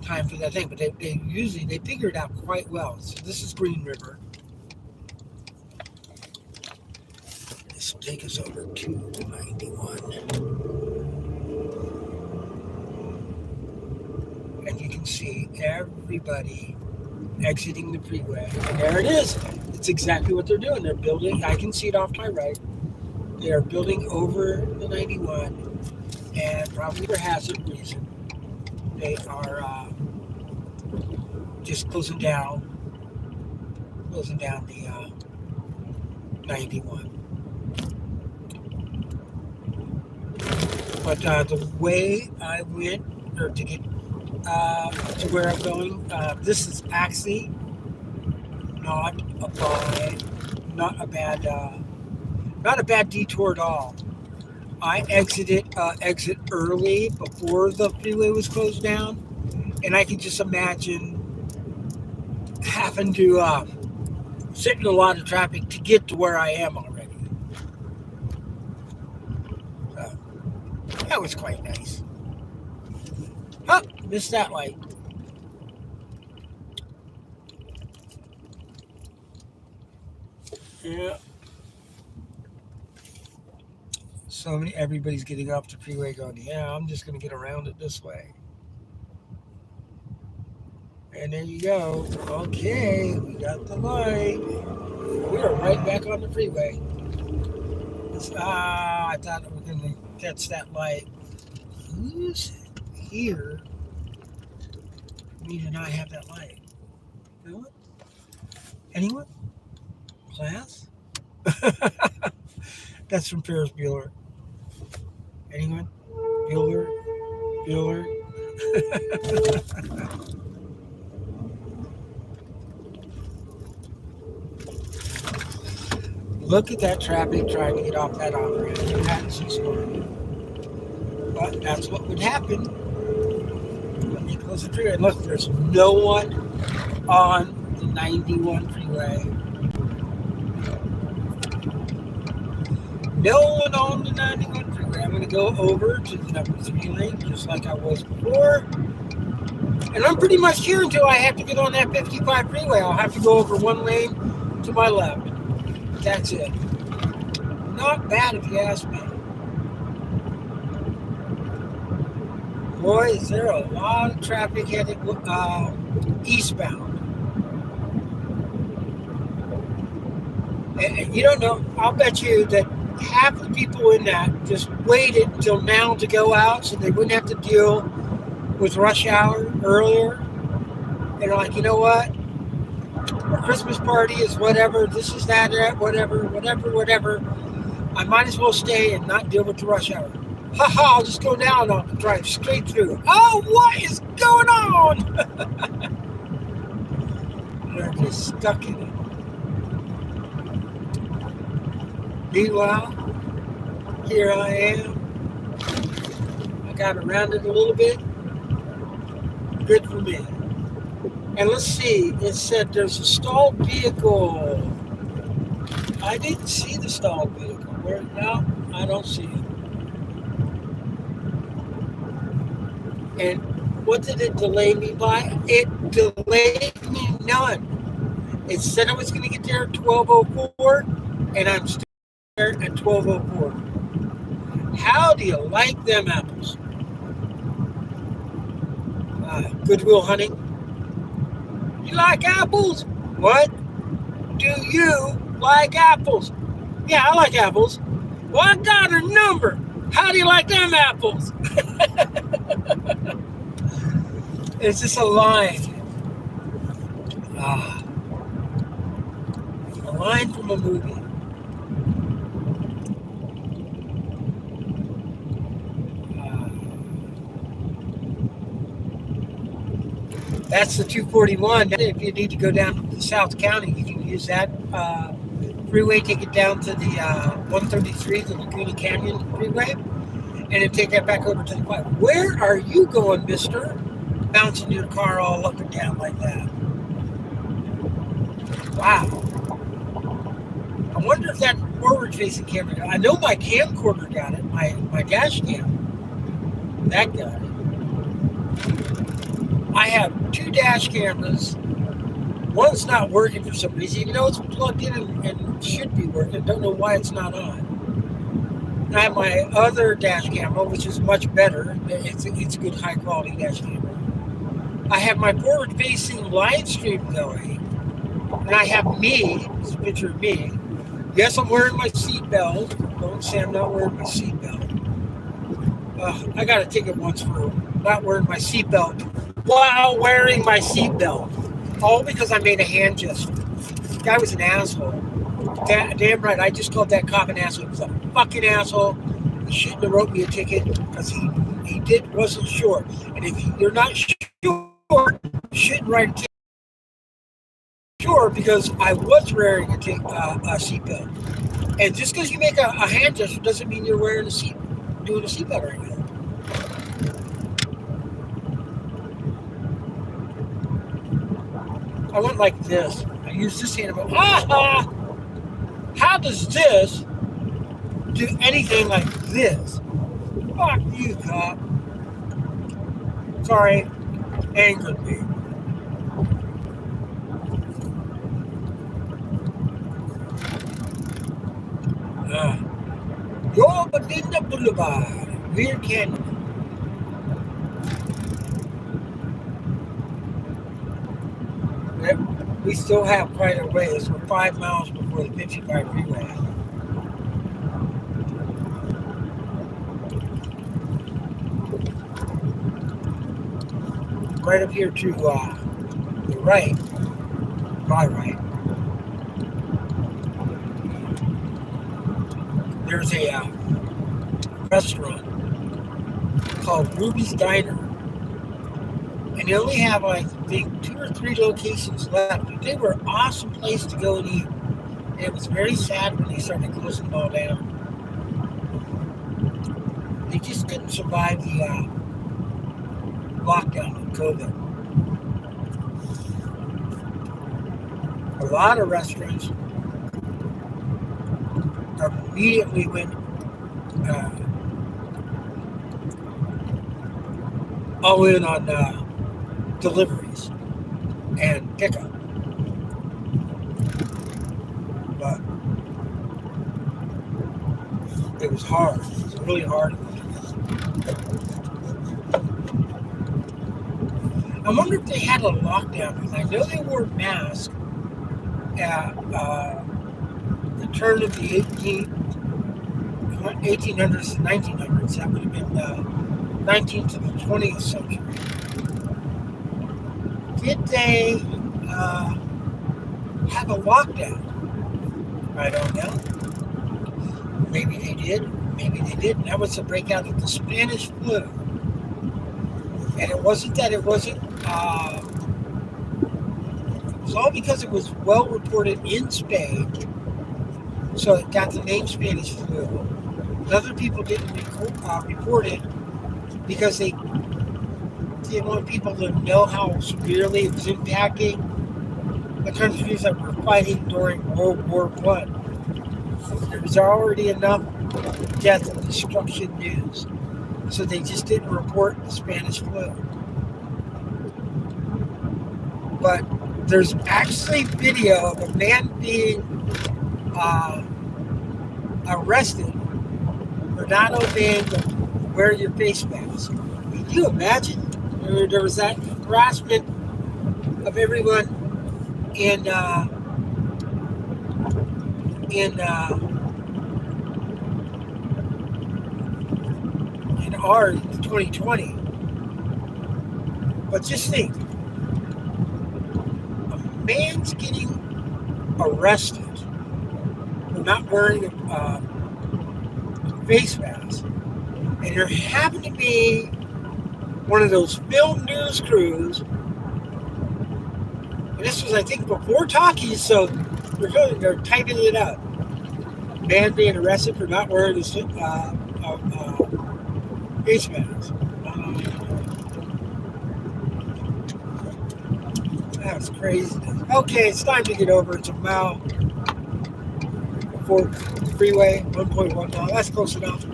time for that thing. But they usually figure it out quite well. So this is Green River. This will take us over to 91. And you can see everybody exiting the freeway. And there it is. It's exactly what they're doing. They're building. I can see it off my right. They are building over the 91, and probably for hazard reason, they are just closing down the 91. But the way I went, or to get to where I'm going, this is actually not a bad detour at all. I exit early before the freeway was closed down, and I can just imagine having to sit in a lot of traffic to get to where I am already. So that was quite nice. Oh, missed that light. Yeah. Everybody's getting off the freeway going, yeah, I'm just going to get around it this way. And there you go. Okay, we got the light. We are right back on the freeway. I thought we were going to catch that light. Who's here? Me to not have that light. Anyone? Anyone? Class? That's from Ferris Bueller. Anyone? Bueller? Bueller? Look at that traffic trying to get off that off-ramp. That's so smart. But that's what would happen when they close the freeway. And look, there's no one on the 91 freeway. No one on the 91 freeway. I'm going to go over to the number 3 lane just like I was before. And I'm pretty much here until I have to get on that 55 freeway. I'll have to go over one lane to my left. That's it. Not bad if you ask me. Boy, is there a lot of traffic headed eastbound. And you don't know, I'll bet you that half the people in that just waited until now to go out so they wouldn't have to deal with rush hour earlier. They're like, you know what? Our Christmas party is whatever, this is that, whatever. I might as well stay and not deal with the rush hour. I'll just go down and I'll drive straight through. Oh, what is going on? They're just stuck in it. Meanwhile, here I am. I got around it a little bit. Good for me. And let's see, it said there's a stalled vehicle. I didn't see the stalled vehicle. Where? No, I don't see it. And what did it delay me by? It delayed me none. It said I was going to get there at 12:04, and I'm still there at 12:04. How do you like them apples? Goodwill Hunting. You like apples? What? Do you like apples? Yeah, I like apples. Well, I got her number. How do you like them apples? It's just a line. A line from a movie. That's the 241. If you need to go down to South County, you can use that freeway, take it down to the 133, the Laguna Canyon freeway, and then take that back over to the pipe. Where are you going, mister? Bouncing your car all up and down like that. Wow. I wonder if that forward-facing camera, I know my camcorder got it, my dash cam, that got it. I have 2 dash cameras. One's not working for some reason, even though it's plugged in and should be working. Don't know why it's not on. I have my other dash camera, which is much better. It's a good high-quality dash camera. I have my forward-facing live stream going, and I have me. This is a picture of me. Yes, I'm wearing my seatbelt. Don't say I'm not wearing my seatbelt. I got a ticket once for not wearing my seatbelt while wearing my seatbelt. All because I made a hand gesture. The guy was an asshole. Damn right, I just called that cop an asshole. He was a fucking asshole. He shouldn't have wrote me a ticket because he wasn't sure. And if you're not sure, you shouldn't write a ticket. Sure, because I was wearing a seatbelt. And just because you make a hand gesture doesn't mean you're wearing doing a seatbelt right now. I went like this. I used this hand and went, how does this do anything like this? Fuck you, cop. Sorry, angered me. You're within the boulevard, Rear Canyon. we still have quite a ways. We're 5 miles before the 55 freeway. Right up here to the right, my right, there's a restaurant called Ruby's Diner. And they only have, I think, 2 or 3 locations left. But they were an awesome place to go and eat. And it was very sad when they started closing them all down. They just couldn't survive the lockdown of COVID. A lot of restaurants immediately went all in on deliveries and pickup. But it was hard. It was really hard. I wonder if they had a lockdown, because I know they wore masks at the turn of the 1800s to 1900s. That would have been 19th to the 20th century. Did they have a lockdown? I don't know. Maybe they did. Maybe they didn't. That was the breakout of the Spanish flu. And it wasn't that it wasn't, it was all because it was well reported in Spain. So it got the name Spanish flu. And other people didn't report it because they didn't want people to know how severely it was impacting the countries that were fighting during World War I. There was already enough death and destruction news. So they just didn't report the Spanish flu. But there's actually video of a man being arrested for not obeying the wear your face mask. Can you imagine? There was that harassment of everyone in our 2020. But just think, a man's getting arrested for not wearing a face mask, and there happened to be one of those film news crews, and this was, I think, before talking, so they're typing it up. Man being arrested for not wearing his face mask. That was crazy. Okay, it's time to get over. It's a mile before the freeway, 1.1 mile. That's close enough.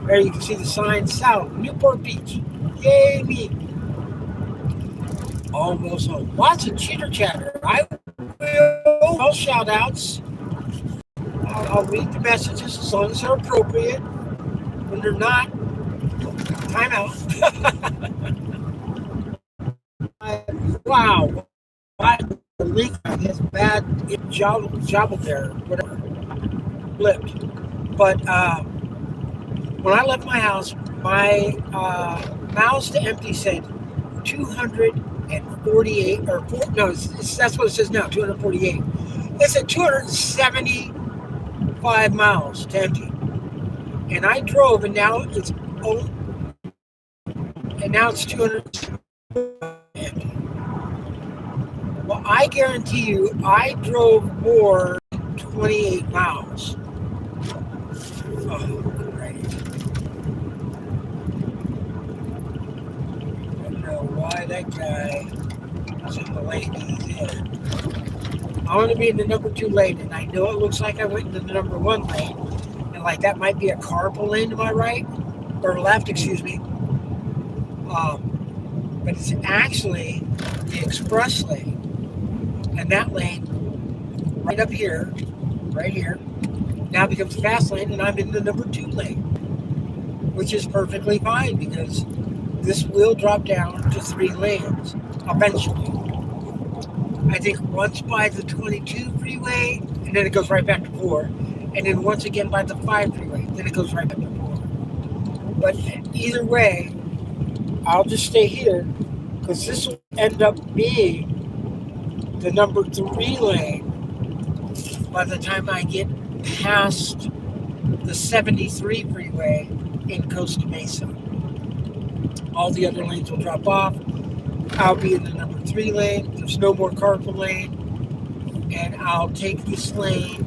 There you can see the sign south, Newport Beach. Yay, me. Almost home. Lots of chitter chatter. I will shout outs. I'll read the messages as long as they're appropriate. When they're not, time out. Wow. The link is bad. It jobbled there, whatever. Flipped. But when I left my house, my miles to empty said 248, or that's what it says now, 248. It said 275 miles to empty. And I drove, and now it's 200 empty. Well, I guarantee you, I drove more than 28 miles. Oh, great. I don't know why that guy was in the lane he's in. I want to be in the number 2 lane, and I know it looks like I went into the number 1 lane, and like that might be a carpool lane to my right, or left, excuse me. But it's actually the express lane. And that lane, right up here, right here, now becomes fast lane, and I'm in the number 2 lane, which is perfectly fine because this will drop down to 3 lanes eventually. I think once by the 22 freeway, and then it goes right back to 4. And then once again by the 5 freeway, then it goes right back to 4. But either way, I'll just stay here because this will end up being the number 3 lane by the time I get past the 73 freeway in Costa Mesa. All the other lanes will drop off. I'll be in the number 3 lane. There's no more carpool lane. And I'll take this lane.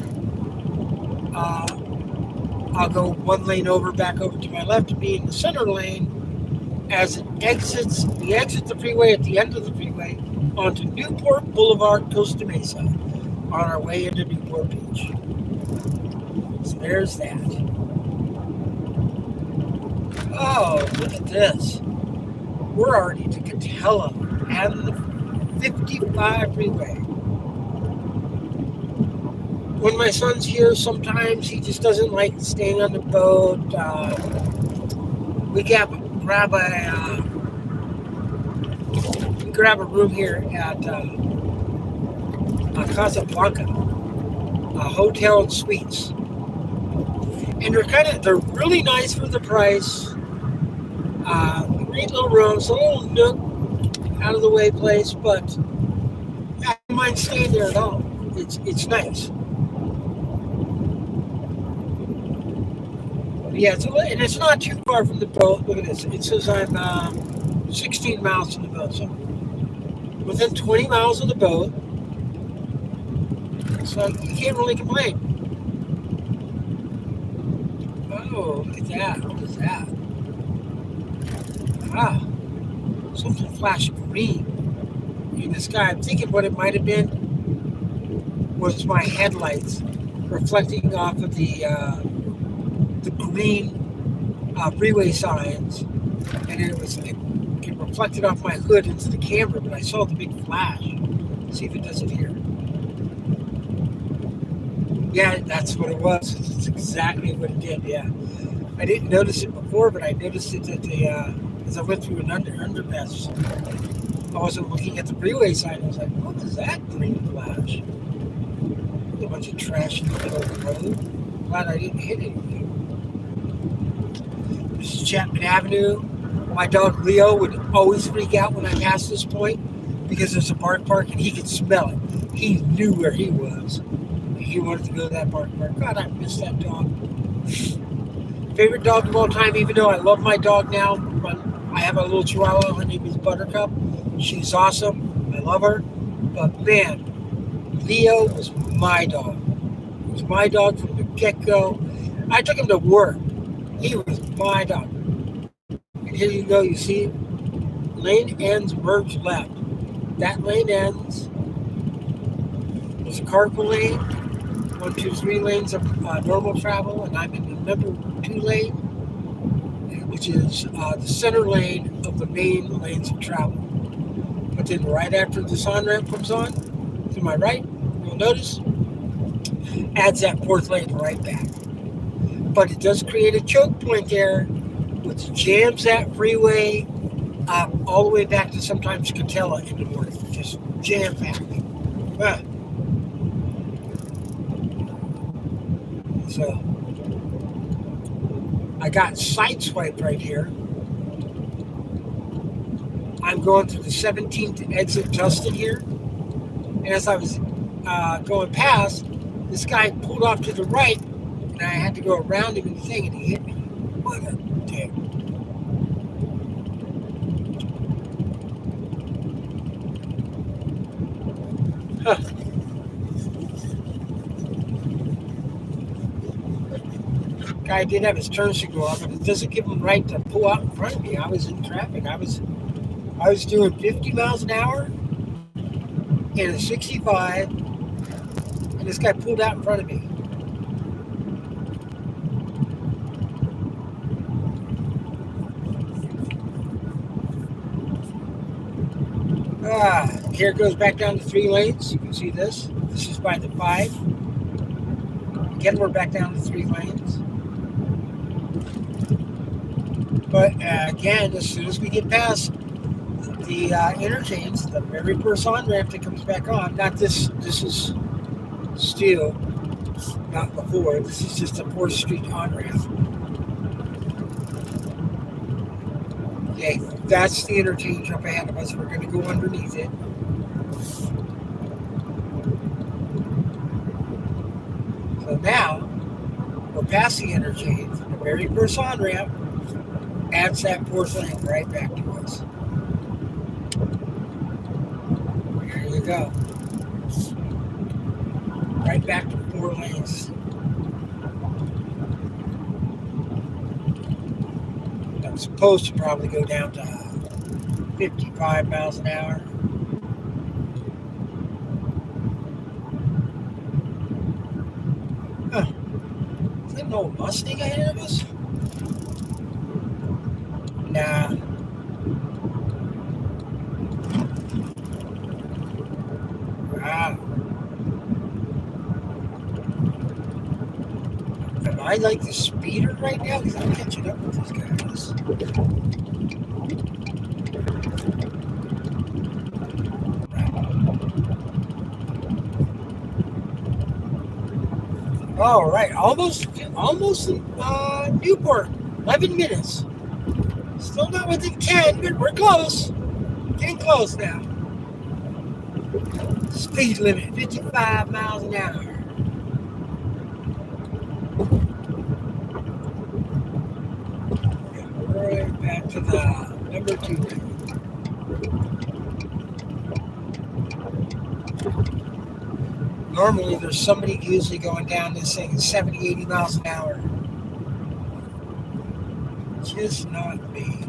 I'll go 1 lane over, back over to my left to be in the center lane as it exits. We exit the freeway at the end of the freeway onto Newport Boulevard, Costa Mesa, on our way into Newport Beach. So there's that. Oh, look at this. We're already to Catella and the 55 freeway. When my son's here, sometimes he just doesn't like staying on the boat. We grab a room here at Casablanca, a hotel and suites, and they're really nice for the price. Great little rooms, a little nook, out of the way place, but I don't mind staying there at all. It's nice. Yeah, and it's not too far from the boat. Look at this. It says I'm 16 miles from the boat, so within 20 miles of the boat. So you can't really complain. Oh, look at that. What is that? Ah, something flashed green in the sky. I'm thinking what it might have been was my headlights reflecting off of the green freeway signs, and it reflected off my hood into the camera, but I saw the big flash. Let's see if it does it here. Yeah, that's what it was. It's exactly what it did, yeah. I didn't notice it before, but I noticed it at as I went through an underpass. I wasn't looking at the freeway sign. I was like, what was that green flash? A bunch of trash in the middle of the road. Glad I didn't hit anything. This is Chapman Avenue. My dog Leo would always freak out when I passed this point because there's a bark park and he could smell it. He knew where he was. And he wanted to go to that bark park. God, I miss that dog. Favorite dog of all time, even though I love my dog now. I have a little chihuahua. Her name is Buttercup. She's awesome. I love her. But man, Leo was my dog. He was my dog from the get-go. I took him to work. He was my dog. And here you go, you see, lane ends, merge left. That lane ends. There's a carpool lane, 1, 2, 3 lanes of normal travel, and I'm in the number 2 lane, which is the center lane of the main lanes of travel. But then right after this on-ramp comes on, to my right, you'll notice, adds that 4th lane right back. But it does create a choke point there, which jams that freeway all the way back to sometimes Catella in the morning. Just jam packed. So I got sideswiped right here. I'm going through the 17th to exit Justin here. And as I was going past, this guy pulled off to the right, and I had to go around him in the thing, and he hit me. What a dick. Huh. Guy did have his turn signal up, but it doesn't give him right to pull out in front of me. I was in traffic. I was doing 50 miles an hour in a 65, and this guy pulled out in front of me. Here it goes back down to 3 lanes. You can see this. This is by the 5. Again, we're back down to 3 lanes. But again, as soon as we get past the interchange, the very first on ramp that comes back on. Not this. This is still not before. This is just a 4th Street on ramp. Okay, that's the interchange up ahead of us. We're going to go underneath it. So now we're past the interchange. The very first on ramp adds that 4th lane right back to us. There you go. Right back to 4 lanes. I'm supposed to probably go down to 55 miles an hour. Huh. Is that an old Mustang ahead of us? Nah. Wow. Am I like the speeder right now? Because I'm catching up with these guys. All right, almost Newport. 11 minutes. Still not within 10, but we're close. Getting close now. Speed limit, 55 miles an hour. Right back to the number 2. Normally, there's somebody usually going down this thing at 70, 80 miles an hour. Just not me.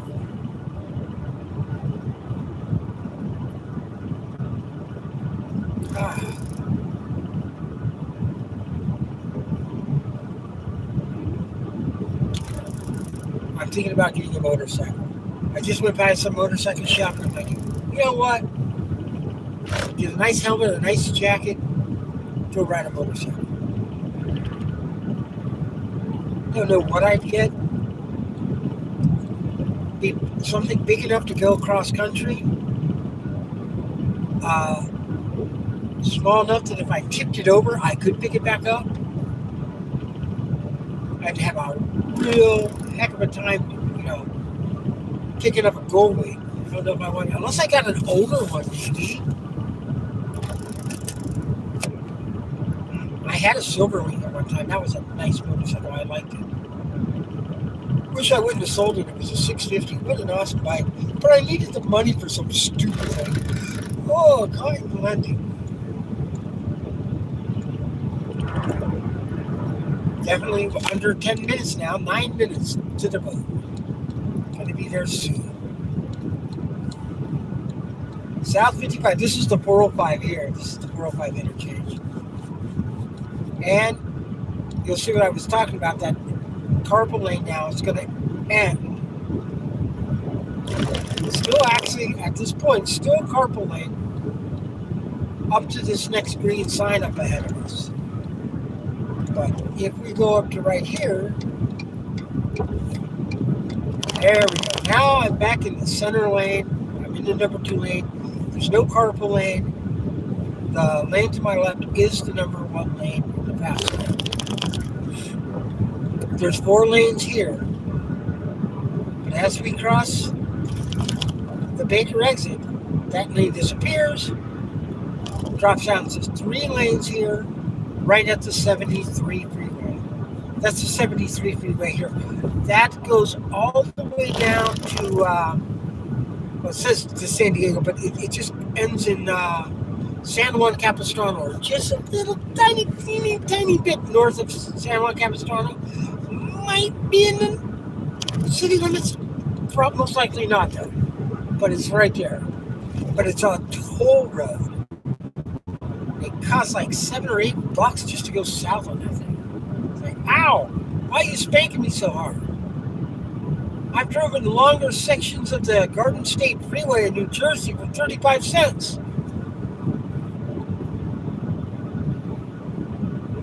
I'm thinking about getting a motorcycle. I just went by some motorcycle shop and I'm like, you know what? Get a nice helmet, a nice jacket, go ride a motorcycle. Don't know what I'd get. Be something big enough to go cross country. Small enough that if I tipped it over, I could pick it back up. I'd have a real heck of a time, picking up a gold weight. I don't know if I want to, unless I got an older one, maybe. I had a silver wing at one time. That was a nice motorcycle. I liked it. Wish I wouldn't have sold it. It was a 650. What an awesome bike. But I needed the money for some stupid thing. Oh, cotton lending. Definitely under 10 minutes now. 9 minutes to the boat. Gonna be there soon. South 55. This is the 405 here. This is the 405 interchange. And you'll see what I was talking about. That carpool lane now is going to end. Still actually, at this point, still carpool lane up to this next green sign up ahead of us. But if we go up to right here, there we go. Now I'm back in the center lane. I'm in the number 2 lane. There's no carpool lane. The lane to my left is the number 1 lane in the pass lane. There's 4 lanes here. But as we cross the Baker exit, that lane disappears. Drops down to 3 lanes here, right at the 73 freeway. That's the 73 freeway here. That goes all the way down to, well, it says to San Diego, but it just ends in San Juan Capistrano, just a little tiny bit north of San Juan Capistrano. Might be in the city limits, most likely not though, but it's right there. But it's a toll road. It costs like $7 or $8 just to go south on that thing. It's like, ow! Why are you spanking me so hard? I've driven longer sections of the Garden State Freeway in New Jersey for 35 cents.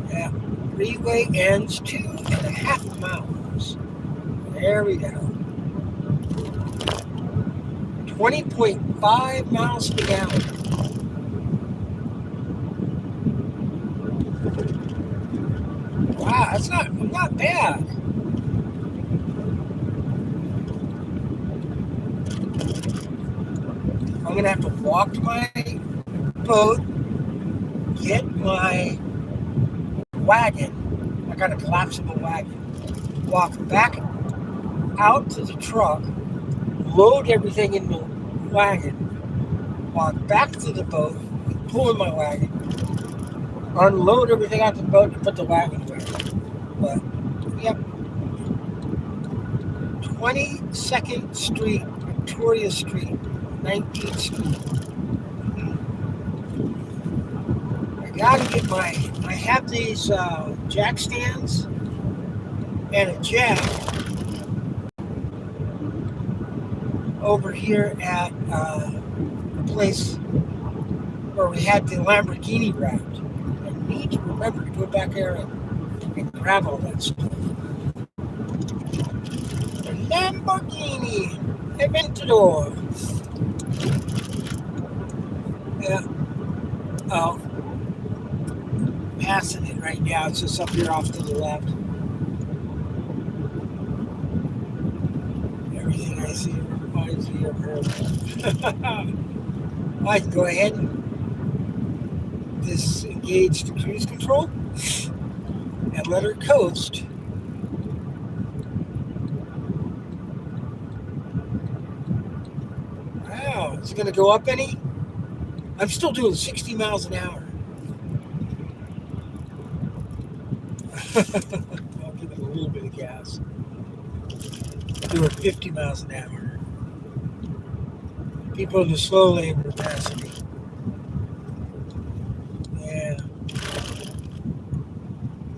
Yeah, freeway ends 2.5 miles. There we go. 20.5 miles per gallon. Wow, that's not bad. I'm gonna have to walk to my boat, get my wagon. I got a collapsible wagon. Walk back out to the truck, load everything in the wagon, walk back to the boat, pull in my wagon, unload everything out the boat, and put the wagon away. But, yep. 22nd Street, Victoria Street, 19th Street. I gotta get I have these jack stands and a jack over here at a place where we had the Lamborghini wrapped. I need to remember to go back there and grab all that stuff. The Lamborghini Aventador. Yeah. Oh. Passing it right now. It's just up here off to the left. Everything I see reminds me of her. I can go ahead and disengage the cruise control and let her coast. Wow, is it going to go up any? I'm still doing 60 miles an hour. I'll give it a little bit of gas. Doing 50 miles an hour. People in the slow lane were passing me. Yeah.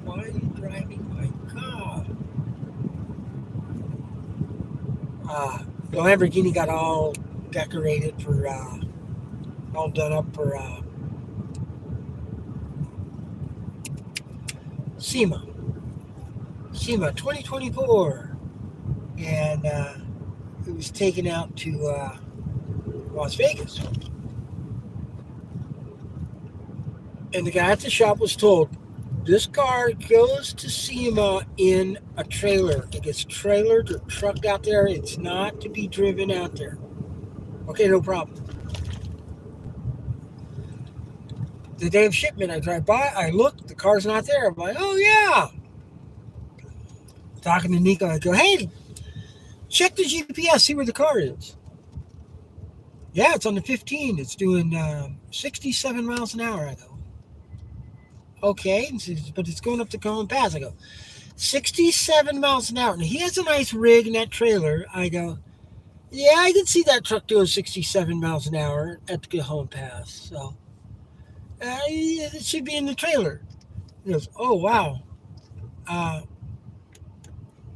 Why are you driving my car? The Lamborghini got all decorated for, all done up for SEMA 2024, and it was taken out to Las Vegas, and the guy at the shop was told this car goes to SEMA in a trailer. It gets trailered or trucked out there. It's not to be driven out there. Okay, no problem. The day of shipment, I drive by, I look, the car's not there. I'm like, oh yeah. Talking to Nico, I go, hey, check the GPS, see where the car is. Yeah, it's on the 15. It's doing 67 miles an hour. I go, okay, but it's going up the Cajon Pass. I go, 67 miles an hour. And he has a nice rig in that trailer. I go, yeah, I can see that truck doing 67 miles an hour at the Cajon Pass. So it should be in the trailer. He goes, oh, wow.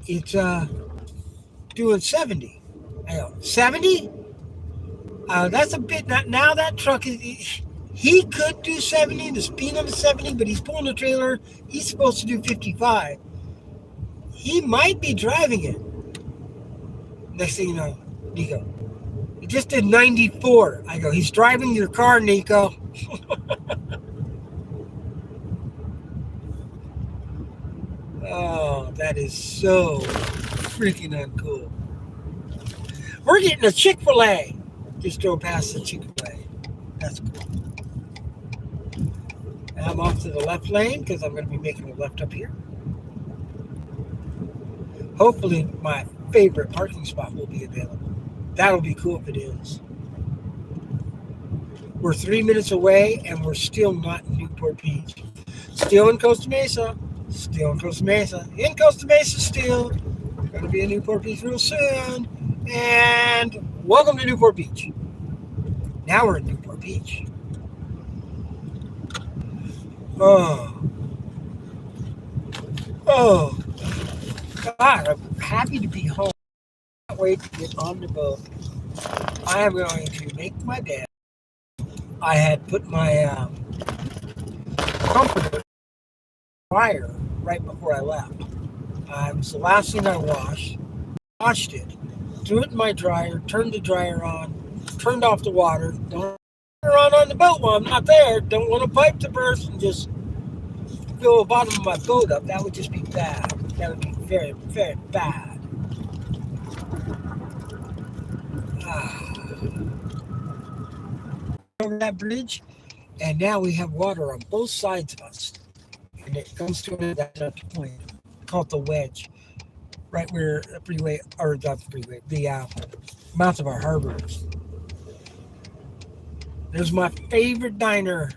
It's doing 70. I go, 70? That's a bit, now that truck is, he could do 70, the speed limit is 70, but he's pulling the trailer. He's supposed to do 55. He might be driving it. Next thing you know, Nico, he just did 94. I go, he's driving your car, Nico. Oh, that is so freaking uncool. We're getting a Chick-fil-A. Just drove past the Chick-fil-A. That's cool. Now I'm off to the left lane because I'm going to be making a left up here. Hopefully my favorite parking spot will be available. That'll be cool if it is. We're 3 minutes away and we're still not in Newport Beach. Still in Costa Mesa. Still in Costa Mesa. In Costa Mesa still. Going to be in Newport Beach real soon. And welcome to Newport Beach. Now we're in Newport Beach. Oh, God, I'm happy to be home. I can't wait to get on the boat. I am going to make my bed. I had put my comforter dryer right before I left. It was the last thing I washed. Washed it, threw it in my dryer, turned the dryer on, Turned off the water. Don't run on the boat while I'm not there. Don't want a pipe to burst and just fill the bottom of my boat up. That would just be bad. That would be very, very bad. Over that bridge, and now we have water on both sides of us. And it comes to that point called the wedge, right where the freeway, or the freeway, the mouth of our harbor is. There's my favorite diner,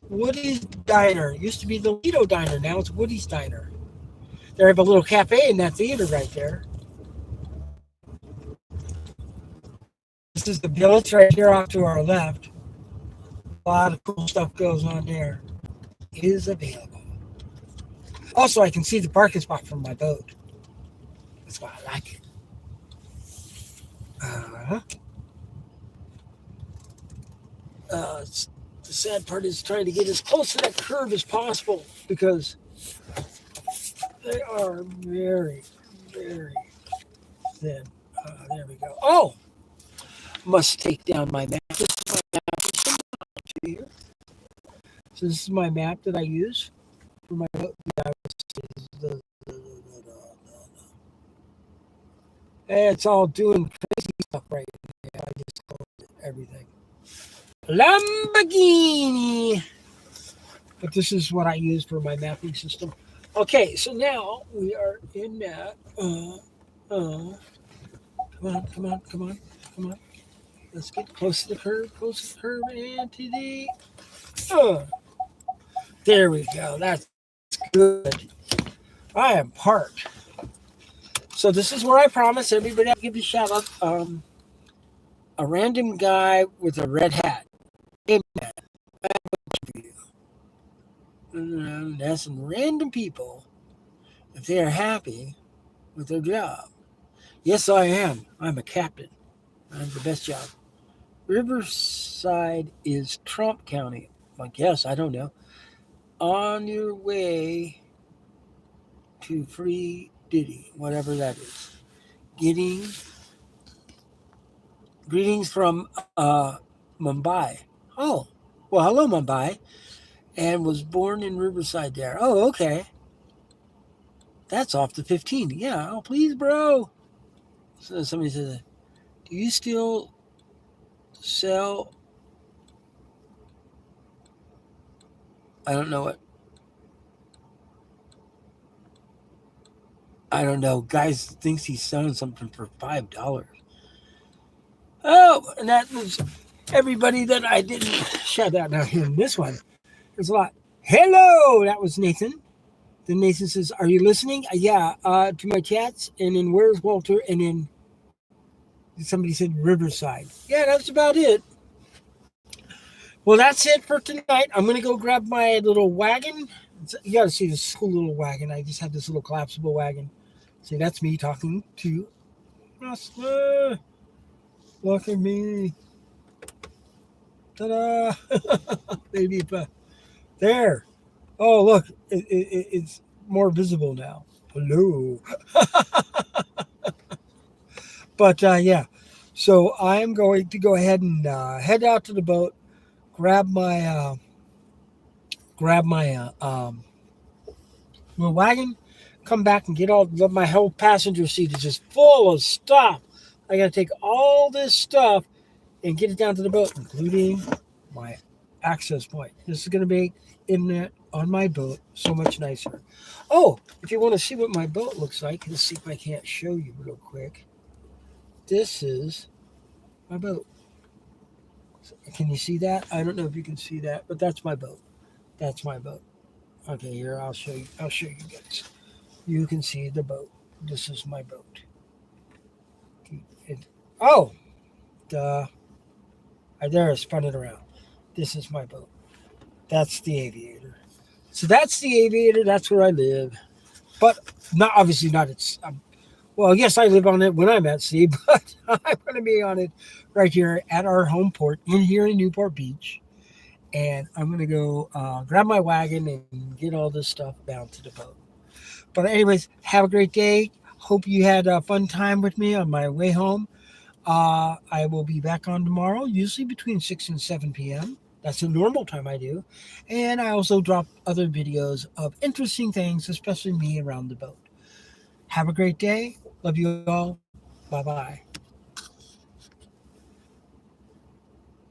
Woody's Diner. It used to be the Lido Diner, now it's Woody's Diner. They have a little cafe in that theater right there. This is the village right here off to our left. A lot of cool stuff goes on there. It is available. Also, I can see the parking spot from my boat. That's why I like it. The sad part is trying to get as close to that curve as possible because they are very, very thin. There we go. Oh! Must take down my map. This is my map. Here. So this is my map that I use for my boat. It's all doing crazy stuff right now. I just closed everything. Lamborghini. But this is what I use for my mapping system. Okay, so now we are in that. Come on. Let's get close to the curve, and to the. There we go. That's good. I am parked. So this is where I promise everybody I'll give you a shout out. A random guy with a red hat. Amen. And that's some random people if they are happy with their job. Yes, I am. I'm a captain. I have the best job. Riverside is Trump County. I guess, I don't know. On your way to Free Diddy, whatever that is. Greetings from Mumbai. Oh, well, hello, Mumbai. And was born in Riverside there. Oh, okay. That's off the 15. Yeah. Oh, please, bro. So somebody says, do you still sell? I don't know what. I don't know. Guys thinks he's selling something for $5. Oh, and that was everybody that I didn't shout out. Now in this one, there's a lot. Hello, that was Nathan. Then Nathan says, "Are you listening?" Yeah. To my chats, and then where's Walter? And then somebody said Riverside. Yeah, that's about it. Well, that's it for tonight. I'm gonna go grab my little wagon. You got to see this cool little wagon. I just have this little collapsible wagon. See, that's me talking to Rustler. Look at me. Ta-da! Maybe there. Oh, look. It's more visible now. Hello. But, yeah. So I'm going to go ahead and head out to the boat, grab my little wagon, come back and get my whole passenger seat is just full of stuff. I got to take all this stuff and get it down to the boat, including my access point. This is going to make internet on my boat so much nicer. Oh, if you want to see what my boat looks like, let's see if I can't show you real quick. This is my boat. Can you see that? I don't know if you can see that, but that's my boat. That's my boat. Okay, here, I'll show you guys. You can see the boat. This is my boat. There I spun it around. This is my boat. That's the Aviator. So that's the Aviator. That's where I live. But not obviously not. Well, yes, I live on it when I'm at sea, but I'm going to be on it right here at our home port here in Newport Beach. And I'm going to go grab my wagon and get all this stuff down to the boat. But anyways, have a great day. Hope you had a fun time with me on my way home. I will be back on tomorrow, usually between 6 and 7 p.m. That's the normal time I do. And I also drop other videos of interesting things, especially me around the boat. Have a great day. Love you all. Bye bye.